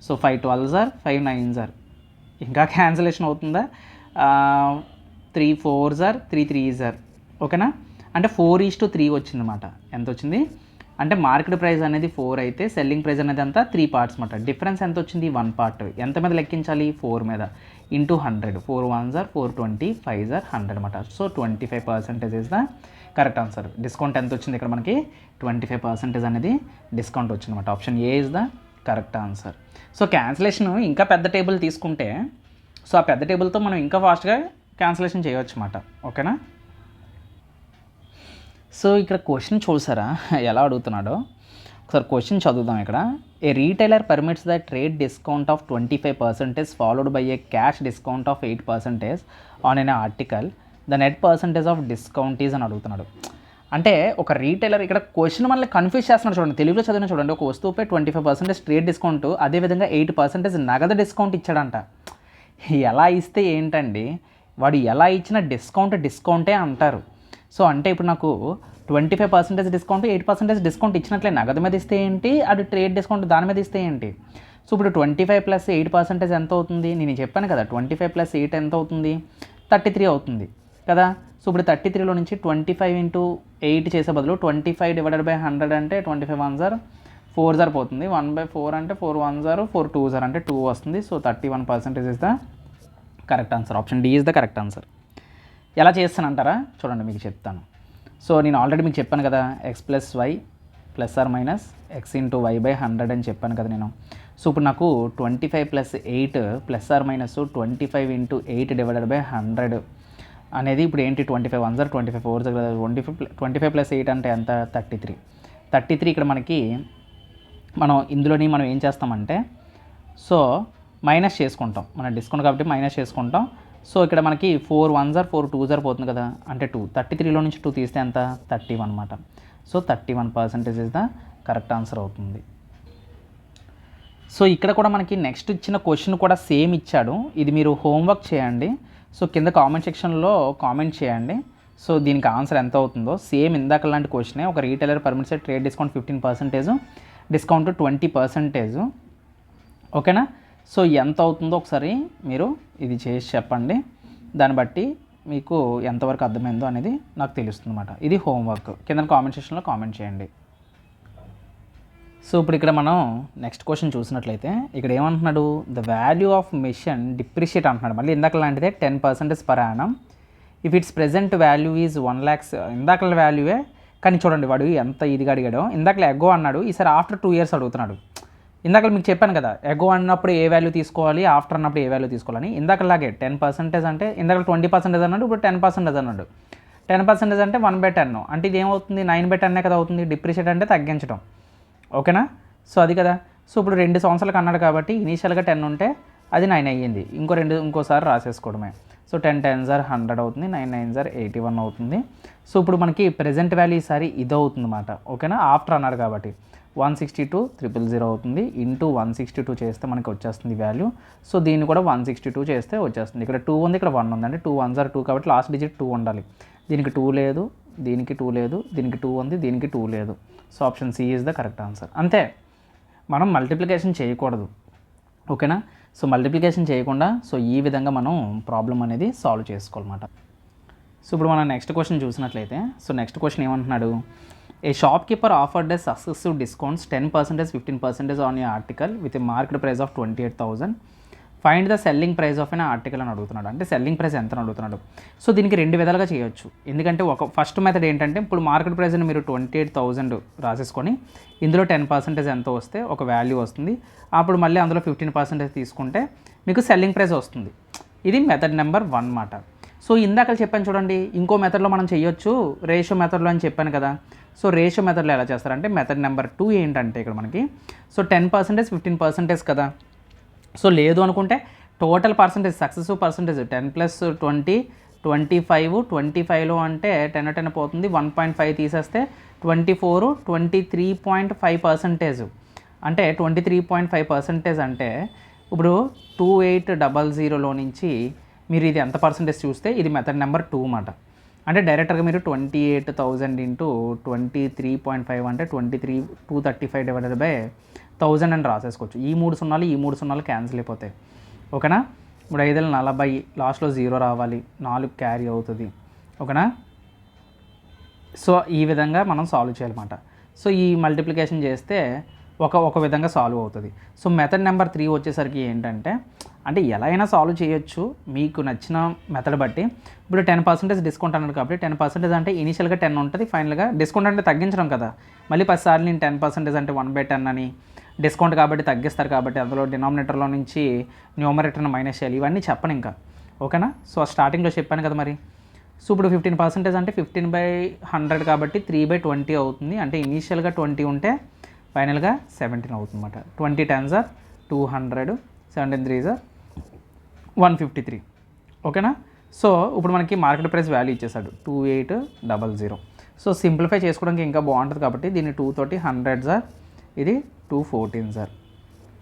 సో 5 12 5 9 ఇంకా క్యాన్సిలేషన్ అవుతుందా? 3 4 3 3. ఓకేనా, అంటే 4:3 వచ్చిందన్నమాట. ఎంత వచ్చింది అంటే మార్కెట్ ప్రైస్ అనేది 4 అయితే సెల్లింగ్ ప్రైస్ అనేది అంతా 3 పార్ట్స్ అనమాట. డిఫరెన్స్ ఎంత వచ్చింది? 1 పార్ట్. ఎంత మీద లెక్కించాలి? 4 మీద ఇంటూ 100. 4 1 420, 5 100 అనమాట. So 25% is the correct answer. Discount ఎంత వచ్చింది ఇక్కడ మనకి? 25% అనేది డిస్కౌంట్ వచ్చిందన్నమాట. Option A is the correct answer. So cancellation ఇంకా పెద్ద టేబుల్ తీసుకుంటే, సో ఆ పెద్ద టేబుల్తో మనం ఇంకా ఫాస్ట్గా క్యాన్సిలేషన్ చేయవచ్చు అన్నమాట. ఓకేనా, సో ఇక్కడ క్వశ్చన్ చూసారా ఎలా అడుగుతున్నాడో? ఒకసారి క్వశ్చన్ చదువుదాం. ఇక్కడ a retailer permits the trade discount of 25% followed by a cash discount of 8% on an article, the net percentage of discount is అని అడుగుతున్నాడు. అంటే ఒక రీటైలర్ ఇక్కడ క్వశ్చన్ మనల్ని కన్ఫ్యూజ్ చేస్తున్నాడు చూడండి. తెలుగులో చదివిన చూడండి, ఒక వస్తువుపై 25% ట్రేడ్ డిస్కౌంట్, అదేవిధంగా 8% నగదు డిస్కౌంట్ ఇచ్చాడంట. ఎలా ఇస్తే ఏంటండి, వాడు ఎలా ఇచ్చిన డిస్కౌంటే అంటారు. సో అంటే ఇప్పుడు నాకు 25% డిస్కౌంట్, 8% డిస్కౌంట్ ఇచ్చినట్లే, నగదు మీద ఇస్తే ఏంటి, అది ట్రేడ్ డిస్కౌంట్ దాని మీద ఇస్తే ఏంటి. సో ఇప్పుడు 25 + 8% ఎంత అవుతుంది? నేను చెప్పాను కదా, 25 + 8 ఎంత అవుతుంది? 33 అవుతుంది కదా. సో ఇప్పుడు 33లో నుంచి 25 × 8 చేసే బదులు 25 / 100 అంటే 25 1 4 పోతుంది. 1/4 అంటే 4 1 4 2 అంటే 2 వస్తుంది. So 31% is the correct answer. Option D is the correct answer. ఎలా చేస్తానంటారా? చూడండి మీకు చెప్తాను. సో నేను ఆల్రెడీ మీకు చెప్పాను కదా, x + y ± x × y/100 అని చెప్పాను కదా నేను. సో ఇప్పుడు నాకు 25 + 8 ± 25 × 8 / 100 అనేది ఇప్పుడు ఏంటి? 25 1 25 4 25 + 8 అంటే ఎంత? 33 ఇక్కడ మనకి ఇందులోని మనం ఏం చేస్తామంటే, సో మైనస్ చేసుకుంటాం, మన డిస్కౌంట్ కాబట్టి మైనస్ చేసుకుంటాం. సో ఇక్కడ మనకి 4 1 4 2 పోతుంది కదా, అంటే 2. 33లో నుంచి 2 తీస్తే ఎంత? 31 అనమాట. So 31% is the correct answer అవుతుంది. సో ఇక్కడ కూడా మనకి నెక్స్ట్ ఇచ్చిన క్వశ్చన్ కూడా సేమ్ ఇచ్చాడు. ఇది మీరు హోంవర్క్ చేయండి. సో కింద కామెంట్ సెక్షన్లో కామెంట్ చేయండి. సో దీనికి ఆన్సర్ ఎంత అవుతుందో సేమ్ ఇందాక లాంటి క్వశ్చనే. ఒక retailer permits trade discount 15%, discount 20%. ఓకేనా, సో ఎంత అవుతుందో ఒకసారి మీరు ఇది చేసి చెప్పండి. దాన్ని బట్టి మీకు ఎంతవరకు అర్థమైందో అనేది నాకు తెలుస్తుంది అన్నమాట. ఇది హోంవర్క్. కింద కామెంట్ సెక్షన్లో కామెంట్ చేయండి. సో ఇప్పుడు ఇక్కడ మనం నెక్స్ట్ క్వశ్చన్ చూసినట్లయితే ఇక్కడ ఏమంటున్నాడు? The value of machine depreciate అంటున్నాడు. మళ్ళీ ఇందాక లాంటిదే 10% per annum if it's present value is 1 lakhs. ఇందాక వాల్యూవే, కానీ చూడండి వాడు ఎంత ఇదిగా అడిగాడో. ఇందాకలో ఎగో అన్నాడు, ఈసారి ఆఫ్టర్ 2 years అడుగుతున్నాడు. ఇందాక మీకు చెప్పాను కదా, ఎగో అన్నప్పుడు ఏ వాల్యూ తీసుకోవాలి, ఆఫ్టర్ అన్నప్పుడు ఏ వాల్యూ తీసుకోవాలని. ఇందాకలాగే 10% అంటే ఇందాక 20% అన్నాడు, ఇప్పుడు 10% అన్నాడు. 10% అంటే 1/10, అంటే ఇది ఏమవుతుంది? 9/10 కదా అవుతుంది. డిప్రిషియేట్ అంటే తగ్గించడం. ఓకేనా, సో అది కదా. సో ఇప్పుడు 2 సంవత్సరాలకు అన్నాడు కాబట్టి ఇనీషియల్గా 10 ఉంటే అది 9 అయ్యింది. ఇంకోసారి రాసేసుకోవడమే. సో 10 10s are 100 అవుతుంది, 9 9s are 81 అవుతుంది. సో ఇప్పుడు మనకి ప్రెజెంట్ వాల్యూ ఈసారి ఇది అవుతుంది అన్నమాట. ఓకేనా, ఆఫ్టర్ అన్నారు కాబట్టి 162,000 అవుతుంది. ఇంటూ 162 చేస్తే మనకి వచ్చేస్తుంది వాల్యూ. సో దీన్ని కూడా 162 చేస్తే వచ్చేస్తుంది. ఇక్కడ 2 ఉంది, ఇక్కడ 1 ఉంది, అంటే 2 1s are 2 కాబట్టి లాస్ట్ డిజిట్ 2 ఉండాలి. దీనికి 2 లేదు, దీనికి 2 లేదు, దీనికి 2 ఉంది, దీనికి 2 లేదు. So option C is the correct answer. అంతే, మనం మల్టిప్లికేషన్ చేయకూడదు. ఓకేనా, సో మల్టిప్లికేషన్ చేయకుండా సో ఈ విధంగా మనం ప్రాబ్లం అనేది సాల్వ్ చేసుకోవాలన్నమాట. సో ఇప్పుడు మనం నెక్స్ట్ క్వశ్చన్ చూసినట్లయితే, సో నెక్స్ట్ క్వశ్చన్ ఏమంటున్నాడు, a shopkeeper offered a successive discounts 10%, 15% on a article with a market price of 28,000. Find the selling price of an article అని అడుగుతున్నాడు. అంటే సెల్లింగ్ ప్రైస్ ఎంత అని అడుగుతున్నాడు. సో దీనికి 2 విధాలుగా చేయొచ్చు. ఎందుకంటే ఫస్ట్ మెథడ్ ఏంటంటే, ఇప్పుడు మార్కెట్ ప్రైస్ని మీరు 28,000 రాసేసుకొని ఇందులో 10% ఎంత వస్తే ఒక వాల్యూ వస్తుంది. అప్పుడు మళ్ళీ అందులో 15% తీసుకుంటే మీకు సెల్లింగ్ ప్రైస్ వస్తుంది. ఇది మెథడ్ నెంబర్ 1 మాట. సో ఇందాక చెప్పాను చూడండి, ఇంకో మెథడ్లో మనం చేయొచ్చు, రేషియో మెథడ్లో అని చెప్పాను కదా. సో రేషియో మెథడ్లో ఎలా చేస్తారంటే, మెథడ్ నెంబర్ 2 ఏంటంటే ఇక్కడ మనకి సో 10% 15% కదా. సో లేదు అనుకుంటే టోటల్ పర్సంటేజ్, సక్సెసివ్ పర్సంటేజ్ 10 + 20 25. 25లో అంటే 10 10 పోతుంది, 1.5 తీసేస్తే 24 23.5%. అంటే 23.5% అంటే ఇప్పుడు 2800లో నుంచి మీరు ఇది ఎంత పర్సంటేజ్ చూస్తే ఇది మెథడ్ నెంబర్ 2 మాట. అంటే డైరెక్ట్గా మీరు 28,000 ఇంటూ 23.5 అంటే 235/1000 అని రాసేసుకోవచ్చు. ఈ 3 సున్నాలు క్యాన్సిల్ అయిపోతాయి. ఓకేనా, ఇప్పుడు 5 40, లాస్ట్లో 0 రావాలి, 4 క్యారీ అవుతుంది. ఓకేనా, సో ఈ విధంగా మనం సాల్వ్ చేయాలన్నమాట. సో ఈ మల్టిప్లికేషన్ చేస్తే ఒక విధంగా సాల్వ్ అవుతుంది. సో మెథడ్ నెంబర్ 3 వచ్చేసరికి ఏంటంటే, అంటే ఎలా అయినా సాల్వ్ చేయొచ్చు మీకు నచ్చిన మెథడ్ బట్టి. ఇప్పుడు 10% డిస్కౌంట్ అన్నాడు కాబట్టి 10% అంటే ఇనీషియల్గా 10 ఉంటుంది, ఫైనల్గా డిస్కౌంట్ అంటే తగ్గించడం కదా. మళ్ళీ 10 సార్లు నేను 10% అంటే 1/10 అని, డిస్కౌంట్ కాబట్టి తగ్గిస్తారు కాబట్టి అందులో డినామినేటర్లో నుంచి న్యూమరేటర్ని మైనస్ చేయాలి, ఇవన్నీ చెప్పను ఇంకా. ఓకేనా, సో స్టార్టింగ్లో చెప్పాను కదా మరి. సో ఇప్పుడు 15% అంటే 15/100 కాబట్టి 3/20 అవుతుంది. అంటే ఇనీషియల్గా 20 ఉంటే ఫైనల్గా 17 అవుతుంది అన్నమాట. 20 10s are 200, 17 3s are 153. ఓకేనా, సో ఇప్పుడు మనకి మార్కెట్ ప్రైస్ వాల్యూ ఇచ్చేసాడు 2800. సో సింప్లిఫై చేసుకోవడానికి ఇంకా బాగుంటుంది కాబట్టి దీన్ని 2 తోటి 100s are, ఇది 214s are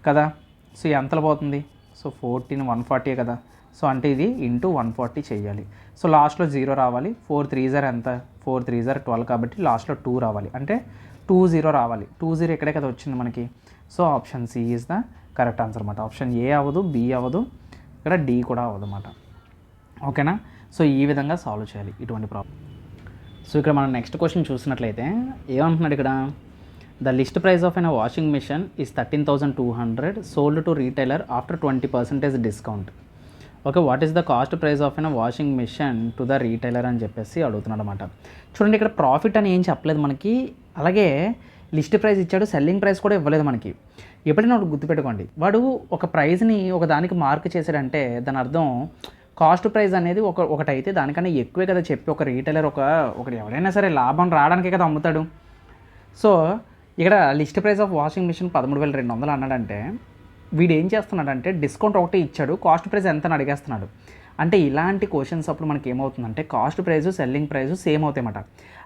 కదా. సో ఎంతలో పోతుంది, సో 14 140 కదా. సో అంటే ఇది ఇంటూ 140 చేయాలి. సో లాస్ట్లో 0 రావాలి. 4 3s are ఎంత, 4 3s are 12 కాబట్టి లాస్ట్లో 2 రావాలి, అంటే 20 రావాలి. 20 ఇక్కడే కదా వచ్చింది మనకి. So option C is the correct answer అన్నమాట. ఆప్షన్ ఏ అవ్వదు, బి అవ్వదు, ఇక్కడ డి కూడా అవ్వదు అన్నమాట. ఓకేనా, సో ఈ విధంగా సాల్వ్ చేయాలి ఇటువంటి ప్రాబ్లం. సో ఇక్కడ మనం నెక్స్ట్ క్వశ్చన్ చూసినట్లయితే ఏమంటున్నాడు ఇక్కడ, the list price of an washing machine is 13,200 sold to retailer after 20% discount. Okay, what is the cost price of an washing machine to the retailer అని చెప్పేసి అడుగుతున్నాడు అనమాట. చూడండి, ఇక్కడ ప్రాఫిట్ అని ఏం చెప్పలేదు మనకి, అలాగే లిస్ట్ ప్రైస్ ఇచ్చాడు, సెల్లింగ్ ప్రైస్ కూడా ఇవ్వలేదు మనకి. ఎప్పుడైనా ఒకటి గుర్తుపెట్టుకోండి, వాడు ఒక ప్రైస్ని ఒక దానికి మార్క్ చేశాడంటే దాని అర్థం కాస్ట్ ప్రైస్ అనేది ఒకటైతే దానికన్నా ఎక్కువే కదా చెప్పి ఒక రీటైలర్ ఒకటి ఎవరైనా సరే లాభం రావడానికే కదా అమ్ముతాడు. సో ఇక్కడ list price of washing machine 13,200 అన్నాడంటే వీడు ఏం చేస్తున్నాడంటే డిస్కౌంట్ ఒకటి ఇచ్చాడు, కాస్ట్ ప్రైస్ ఎంత అని అడిగేస్తున్నాడు. అంటే ఇలాంటి క్వశ్చన్స్ అప్పుడు మనకి ఏమవుతుందంటే cost price selling price same అవుతాయన్నమాట.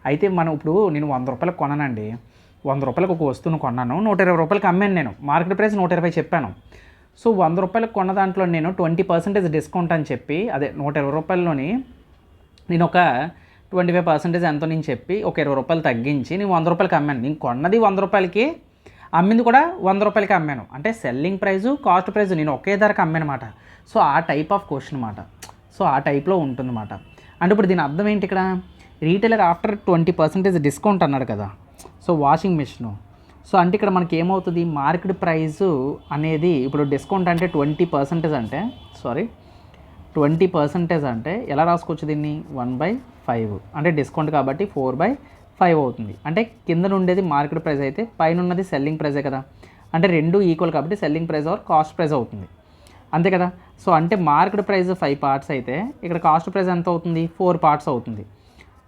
అయితే మనం ఇప్పుడు నేను 100 రూపాయలకు కొన్నానండి, 100 రూపాయలకు ఒక వస్తువును కొన్నాను, 120 రూపాయలకి అమ్మాను. నేను మార్కెట్ ప్రైస్ 120 చెప్పాను. సో 100 రూపాయలకు కొన్న దాంట్లో నేను 20% డిస్కౌంట్ అని చెప్పి, అదే 120 రూపాయల్లోని నేను ఒక 25% ఎంతో నేను చెప్పి ఒక 20 రూపాయలు తగ్గించి నేను 100 రూపాయలకి అమ్మాను. నేను కొన్నది 100 రూపాయలకి, అమ్మింది కూడా 100 రూపాయలకి అమ్మాను. అంటే సెల్లింగ్ ప్రైజు కాస్ట్ ప్రైజు నేను ఒకే ధరకు అమ్మానమాట. సో ఆ టైప్ ఆఫ్ క్వశ్చన్ అనమాట. సో ఆ టైప్లో ఉంటుందన్నమాట. అంటే ఇప్పుడు దీని అర్థం ఏంటి, ఇక్కడ రీటైలర్ ఆఫ్టర్ 20% డిస్కౌంట్ అన్నాడు కదా. సో వాషింగ్ మిషను, సో అంటే ఇక్కడ మనకి ఏమవుతుంది, మార్కెట్ ప్రైజు అనేది ఇప్పుడు డిస్కౌంట్ అంటే 20% అంటే 20% అంటే ఎలా రాసుకోవచ్చు దీన్ని, 1/5 అంటే డిస్కౌంట్ కాబట్టి 4/5 అవుతుంది. అంటే కింద ఉండేది మార్కెట్ ప్రైస్ అయితే పైన ఉన్నది సెల్లింగ్ ప్రైజే కదా. అంటే రెండు ఈక్వల్ కాబట్టి selling price or cost price అవుతుంది, అంతే కదా. సో అంటే మార్కెట్ ప్రైస్ 5 పార్ట్స్ అయితే ఇక్కడ కాస్ట్ ప్రైస్ ఎంత అవుతుంది, 4 పార్ట్స్ అవుతుంది.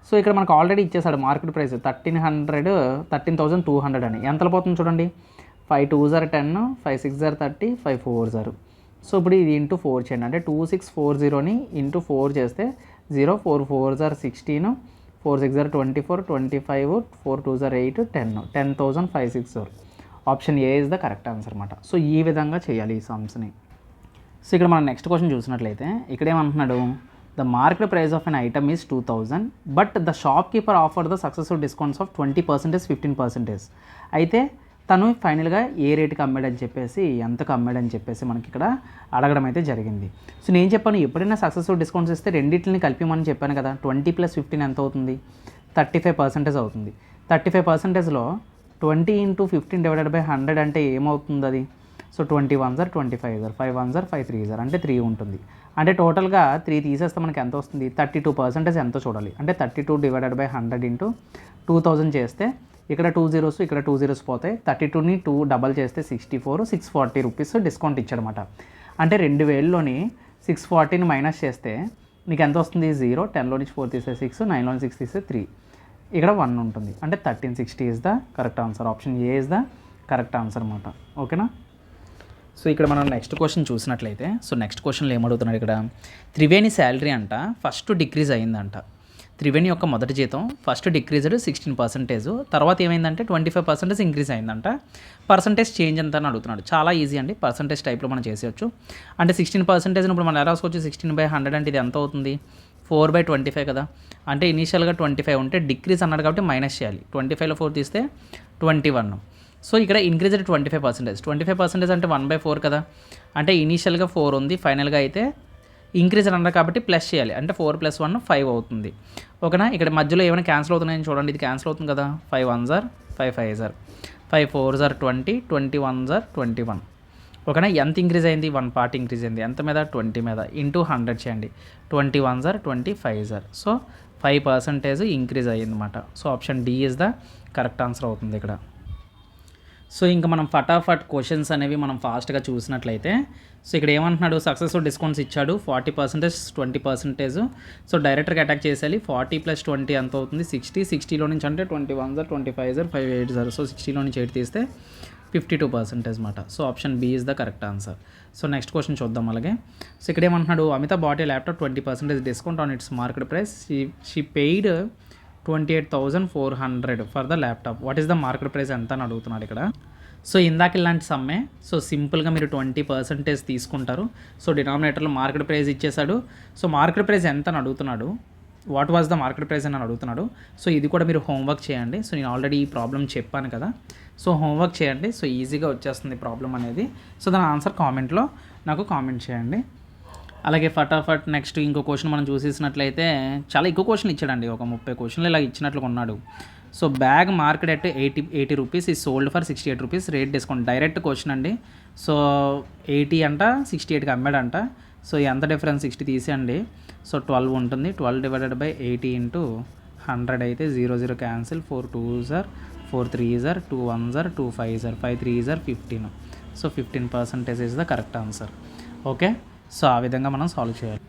సో ఇక్కడ మనకు ఆల్రెడీ ఇచ్చేసాడు మార్కెట్ ప్రైస్ 13,200 అని. ఎంతలో పోతుంది చూడండి, 5 2s are 10, 5 6s are 30, 5 4s are. So ఇప్పుడు ఇది ఇంటూ 4 చేయండి, అంటే 2640ని ఇంటూ 4 చేస్తే 0 4 4s are 16, 4 6s are 24, 25, 4 2s are 8, 10,564. Option A is the correct answer అనమాట. సో ఈ విధంగా చేయాలి ఈ సమ్స్ని. సో ఇక్కడ మనం నెక్స్ట్ క్వశ్చన్ చూసినట్లయితే ఇక్కడ ఏమంటున్నాడు, the market price of an item is 2000 but the shop keeper offer the successful discounts of 20%, 15%. అయితే తను ఫైనల్గా ఏ రేటుకి అమ్మాడని చెప్పేసి, ఎంతకు అమ్మాడని చెప్పేసి మనకి ఇక్కడ అడగడం అయితే జరిగింది. సో నేను చెప్పాను ఎప్పుడైనా సక్సెస్ఫుల్ డిస్కౌంట్స్ ఇస్తే రెండింటిని కలిపిమని చెప్పాను కదా. 20 + 15 ఎంత అవుతుంది, 35% అవుతుంది. 35%లో 20 × 15 / 100 అంటే ఏమవుతుంది అది. So 20 1s are 25, 5 1s are 5 3s are అంటే 3 ఉంటుంది. అంటే టోటల్గా 3 తీసేస్తే మనకి ఎంత వస్తుంది, 32% ఎంతో చూడాలి. అంటే 32 / 100 × 2000 చేస్తే ఇక్కడ 2 zeros ఇక్కడ 2 zeros పోతాయి. 32ని 2 డబల్ చేస్తే 64, 640 రూపీస్ డిస్కౌంట్ ఇచ్చాడనమాట. అంటే 2000లోని 640ని మైనస్ చేస్తే నీకు ఎంత వస్తుంది, 0, 10లో నుంచి 4 తీస్తే 6, 9లో నుంచి 6 తీస్తే 3, ఇక్కడ 1 ఉంటుంది. అంటే 1360 is the correct answer. Option A is the correct answer అనమాట. ఓకేనా. సో ఇక్కడ మనం నెక్స్ట్ క్వశ్చన్ చూసినట్లయితే, సో నెక్స్ట్ క్వశ్చన్లో ఏమడుగుతున్నాడు ఇక్కడ, త్రివేణి శాలరీ అంట ఫస్ట్ డిక్రీజ్ అయిందంట. త్రివేణి యొక్క మొదటి జీతం ఫస్ట్ డిక్రీజ్డ్ 16%, తర్వాత ఏమైందంటే 25% ఇంక్రీజ్ అయిందంట. పర్సంటేజ్ చేంజ్ ఎంత అని అడుగుతున్నాడు. చాలా ఈజీ అండి, పర్సంటేజ్ టైప్లో మనం చేసేయచ్చు. అంటే 16% ఇప్పుడు మనం ఎలా రాసుకోవచ్చు, 16/100 అంటే ఇది ఎంత అవుతుంది, 4/25 కదా. అంటే ఇనీషియల్గా 25 ఉంటే డిక్రీజ్ అన్నాడు కాబట్టి మైనస్ చేయాలి. 25లో 4 తీస్తే 21. సో ఇక్కడ ఇంక్రీజ్డ్ 25%, 25% అంటే 1/4 కదా. అంటే ఇనీషియల్గా 4 ఉంది, ఫైనల్గా అయితే ఇంక్రీజ్ అన్నారు కాబట్టి ప్లస్ చేయాలి. అంటే 4 + 1 5 అవుతుంది. ఓకేనా. ఇక్కడ మధ్యలో ఏమైనా క్యాన్సిల్ అవుతున్నాయని చూడండి, ఇది క్యాన్సిల్ అవుతుంది కదా. 5 1s are 5 5s are 5 4s are 20, 21s are 21. ఓకేనా. ఎంత ఇంక్రీజ్ అయింది, 1 పార్ట్ ఇంక్రీజ్ అయింది. ఎంత మీద, 20 మీద. ఇంటూ 100 చేయండి. 21s are 25s are. So 5% increase అయ్యింది అనమాట. So option D is the correct answer అవుతుంది ఇక్కడ. సో ఇంకా మనం ఫటాఫట్ క్వశ్చన్స్ అనేవి మనం ఫాస్ట్గా చూసినట్లయితే, సో ఇక్కడ ఏమంటున్నాడు, సక్సెస్ఫుల్ డిస్కౌంట్స్ ఇచ్చాడు 40%, 20%. సో డైరెక్టర్గా అటాక్ చేసేయాలి. 40 + 20 ఎంత అవుతుంది, 60, 60లో నుంచి అంటే 21s are 25s are 5 8s are. So 60లో నుంచి 8 తీస్తే 52% అనమాట. So option B is the correct answer. So next question చూద్దాం. అలాగే సో ఇక్కడ ఏమంటున్నాడు, Amitabh bought a laptop 20% discount on its market price. She paid 28,400 for the laptop. What is the market price ఎంత అని అడుగుతున్నాడు ఇక్కడ. సో ఇందాక ఇలాంటి సమ్మే. సో సింపుల్గా మీరు 20% తీసుకుంటారు. సో డినామినేటర్లో మార్కెట్ ప్రైస్ ఇచ్చేసాడు. సో మార్కెట్ ప్రైస్ ఎంత అని అడుగుతున్నాడు, what was the market price అని అడుగుతున్నాడు. సో ఇది కూడా మీరు హోంవర్క్ చేయండి. సో నేను ఆల్రెడీ ఈ ప్రాబ్లం చెప్పాను కదా. సో హోంవర్క్ చేయండి. సో ఈజీగా వచ్చేస్తుంది ప్రాబ్లం అనేది. సో దాని ఆన్సర్ కామెంట్లో నాకు కామెంట్ చేయండి. అలాగే ఫటాఫట్ నెక్స్ట్ ఇంకో క్వశ్చన్ మనం చూసేసినట్లయితే, చాలా ఎక్కువ క్వశ్చన్ ఇచ్చాడండి, ఒక 30 క్వశ్చన్లు ఇలా ఇచ్చినట్లుగా ఉన్నాడు. So bag market at 80 rupees ఈ sold for 68 rupees, rate discount. Direct question అండి. సో 80 అంట 68కి అమ్మాడంట. సో ఎంత డిఫరెన్స్, 60 తీసేయండి. సో 12 ఉంటుంది. 12 / 80 × 100 అయితే 0 0 cancel. 4 2s are 4 3s are 2 1s are 2 5s are 5 3s are 15. So 15% is the correct answer. Okay. So ఆ విధంగా మనం సాల్వ్ చేయాలి.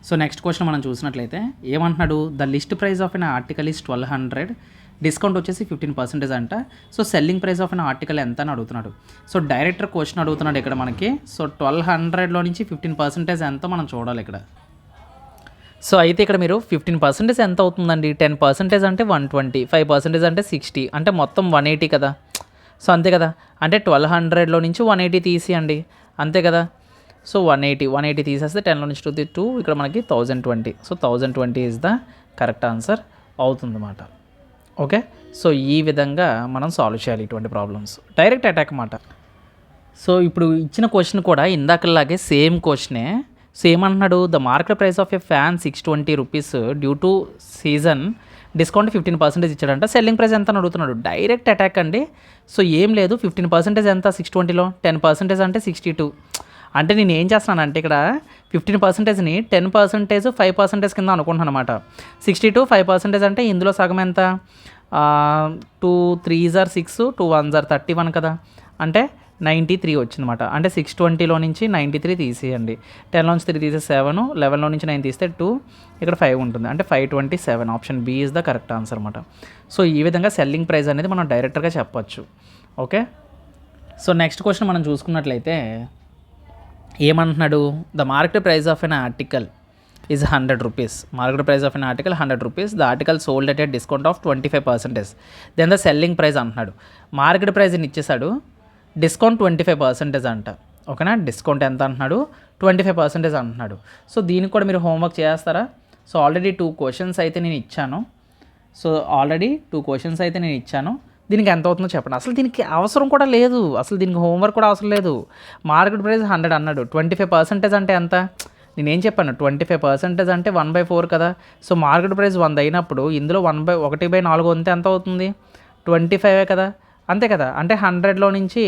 సో నెక్స్ట్ క్వశ్చన్ మనం చూసినట్లయితే ఏమంటున్నాడు, the list price of an article is 1200, discount వచ్చేసి 15% అంట. So selling price of an article ఎంత అని అడుగుతున్నాడు. సో డైరెక్టర్ క్వశ్చన్ అడుగుతున్నాడు ఇక్కడ మనకి. సో 1200లో నుంచి 15% ఎంతో మనం చూడాలి ఇక్కడ. సో అయితే ఇక్కడ మీరు 15% ఎంత అవుతుందండి, 10% అంటే 120, 5% అంటే 60, అంటే మొత్తం 180 కదా. సో అంతే కదా. అంటే 1200లో నుంచి 180 తీసేయండి, అంతే కదా. సో 180 తీసేస్తే 10లో నుంచి 2 ఇక్కడ మనకి 1020. So 1020 is the correct answer అవుతుందన్నమాట. ఓకే. సో ఈ విధంగా మనం సాల్వ్ చేయాలి ఇటువంటి ప్రాబ్లమ్స్. డైరెక్ట్ అటాక్ అన్నమాట. సో ఇప్పుడు ఇచ్చిన క్వశ్చన్ కూడా ఇందాకలాగే సేమ్ క్వశ్చనే. సో ఏమంటున్నాడు, the market price of a fan 620 rupees due to season discount 15% ఇచ్చాడంట. సెల్లింగ్ ప్రైస్ ఎంత అని అడుగుతున్నాడు. డైరెక్ట్ అటాక్ అండి. సో ఏం లేదు, 15% ఎంత 620లో, 10% అంటే 62. అంటే నేను ఏం చేస్తున్నానంటే ఇక్కడ 15%ని 10% 5% కింద అనుకుంటున్నాను అనమాట. 62 5% అంటే ఇందులో సగం ఎంత, 2 3s are 6, 2 1s are 31 కదా. అంటే 93 వచ్చిందన్నమాట. అంటే 620లో నుంచి 93 తీసేయండి. 10లో నుంచి 3 తీసే 7, 11లో నుంచి 9 తీస్తే 2, ఇక్కడ 5 ఉంటుంది. అంటే 527. Option B is the correct answer అనమాట. సో ఈ విధంగా సెల్లింగ్ ప్రైస్ అనేది మనం డైరెక్ట్గా చెప్పచ్చు. ఓకే. సో నెక్స్ట్ క్వశ్చన్ మనం చూసుకున్నట్లయితే ఏమంటున్నాడు, the market price of an article is 100 rupees. Market price of an article 100 rupees. The article sold at a discount of 25%. Then the selling price అంటున్నాడు. Market ప్రైస్ని ఇచ్చేసాడు, డిస్కౌంట్ 25% అంట. ఓకేనా, discount ఎంత అంటున్నాడు, 25% అంటున్నాడు. సో దీనికి కూడా మీరు హోంవర్క్ చేస్తారా? సో ఆల్రెడీ 2 క్వశ్చన్స్ అయితే నేను ఇచ్చాను. దీనికి ఎంత అవుతుందో చెప్పండి. అసలు దీనికి అవసరం కూడా లేదు, అసలు దీనికి హోంవర్క్ కూడా అవసరం లేదు. మార్కెట్ ప్రైస్ 100 అన్నాడు, 25% అంటే ఎంత? నేనేం చెప్పాను, 25% అంటే 1/4 కదా. సో మార్కెట్ ప్రైస్ 100 అయినప్పుడు ఇందులో 1/4 అంతే ఎంత అవుతుంది, 25 కదా, అంతే కదా. అంటే 100లో నుంచి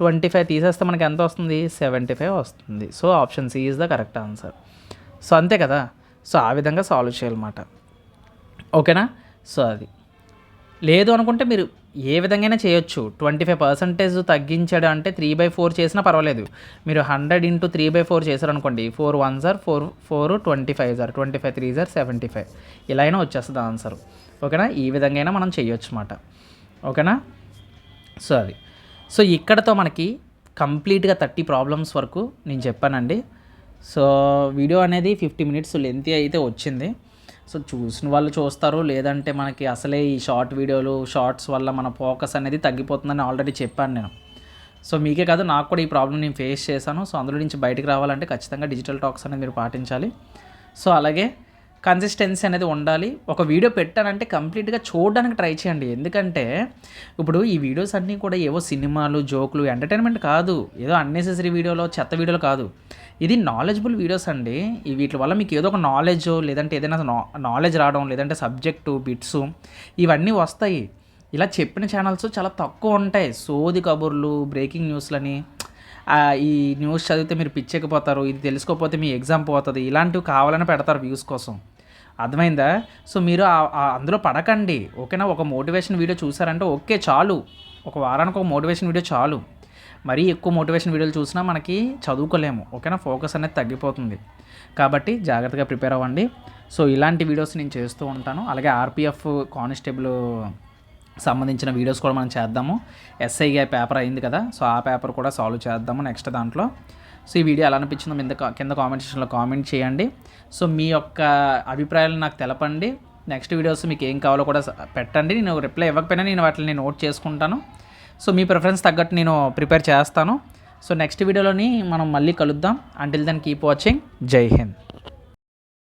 25 తీసేస్తే మనకి ఎంత వస్తుంది, 75 వస్తుంది. So option C is the correct answer. So అంతే కదా. సో ఆ విధంగా సాల్వ్ చేయాలన్నమాట. ఓకేనా. సో అది లేదు అనుకుంటే మీరు ఏ విధంగా చేయొచ్చు. 25% తగ్గించాడు అంటే 3/4 చేసినా పర్వాలేదు. మీరు 100 × 3/4 చేశారనుకోండి, 4 1s are 4 25s are 25 3s are 75. ఇలా అయినా వచ్చేస్తుంది ఆన్సర్. ఓకేనా, ఈ విధంగా మనం చేయొచ్చు అన్నమాట. ఓకేనా. సో అది. సో ఇక్కడతో మనకి కంప్లీట్గా 30 ప్రాబ్లమ్స్ వరకు నేను చెప్పానండి. సో వీడియో అనేది 50 మినిట్స్ లెంతీ అయితే వచ్చింది. సో చూసిన వాళ్ళు చూస్తారు, లేదంటే మనకి అసలే ఈ షార్ట్స్ వల్ల మన ఫోకస్ అనేది తగ్గిపోతుందని ఆల్రెడీ చెప్పాను నేను. సో మీకే కాదు, నాకు కూడా ఈ ప్రాబ్లం నేను ఫేస్ చేశాను. సో అందులో నుంచి బయటకు రావాలంటే ఖచ్చితంగా డిజిటల్ టాక్స్ అనేది మీరు పాటించాలి. సో అలాగే కన్సిస్టెన్సీ అనేది ఉండాలి. ఒక వీడియో పెట్టానంటే కంప్లీట్గా చూడడానికి ట్రై చేయండి. ఎందుకంటే ఇప్పుడు ఈ వీడియోస్ అన్నీ కూడా ఏవో సినిమాలు, జోకులు, ఎంటర్టైన్మెంట్ కాదు, ఏదో అన్నెసెసరీ వీడియోలో, చెత్త వీడియోలు కాదు. ఇది నాలెడ్జబుల్ వీడియోస్ అండి. వీటి వల్ల మీకు ఏదో ఒక నాలెడ్జ్, లేదంటే ఏదైనా నాలెడ్జ్ రావడం, లేదంటే సబ్జెక్టు బిట్స్ ఇవన్నీ వస్తాయి. ఇలా చెప్పిన ఛానల్స్ చాలా తక్కువ ఉంటాయి. సోది కబుర్లు, బ్రేకింగ్ న్యూస్లని, ఈ న్యూస్ చదివితే మీరు పిచ్చెక్కిపోతారు, ఇది తెలుసుకోకపోతే మీ ఎగ్జామ్ పోతుంది, ఇలాంటివి కావాలని పెడతారు వ్యూస్ కోసం. అర్థమైందా? సో మీరు అందులో పడకండి. ఓకేనా. ఒక మోటివేషన్ వీడియో చూసారంటే ఓకే చాలు, ఒక వారానికి ఒక మోటివేషన్ వీడియో చాలు. మరీ ఎక్కువ మోటివేషన్ వీడియోలు చూసినా మనకి చదువుకోలేము. ఓకేనా, ఫోకస్ అనేది తగ్గిపోతుంది. కాబట్టి జాగ్రత్తగా ప్రిపేర్ అవ్వండి. సో ఇలాంటి వీడియోస్ నేను చేస్తూ ఉంటాను. అలాగే ఆర్పిఎఫ్ కానిస్టేబుల్ సంబంధించిన వీడియోస్ కూడా మనం చేద్దాము. ఎస్ఐగా పేపర్ అయింది కదా, సో ఆ పేపర్ కూడా సాల్వ్ చేద్దాము నెక్స్ట్ దాంట్లో. సో ఈ వీడియో ఎలా అనిపించిందో కింద కామెంట్ సెక్షన్లో కామెంట్ చేయండి. సో మీ యొక్క అభిప్రాయాలు నాకు తెలపండి. నెక్స్ట్ వీడియోస్ మీకు ఏం కావాలో కూడా పెట్టండి. నేను రిప్లై ఇవ్వకపోయినా నేను వాటిని నోట్ చేసుకుంటాను. సో మీ ప్రిఫరెన్స్ తగ్గట్టు నేను ప్రిపేర్ చేస్తాను. సో నెక్స్ట్ వీడియోలోని మనం మళ్ళీ కలుద్దాం. Until then keep watching. జై హింద్.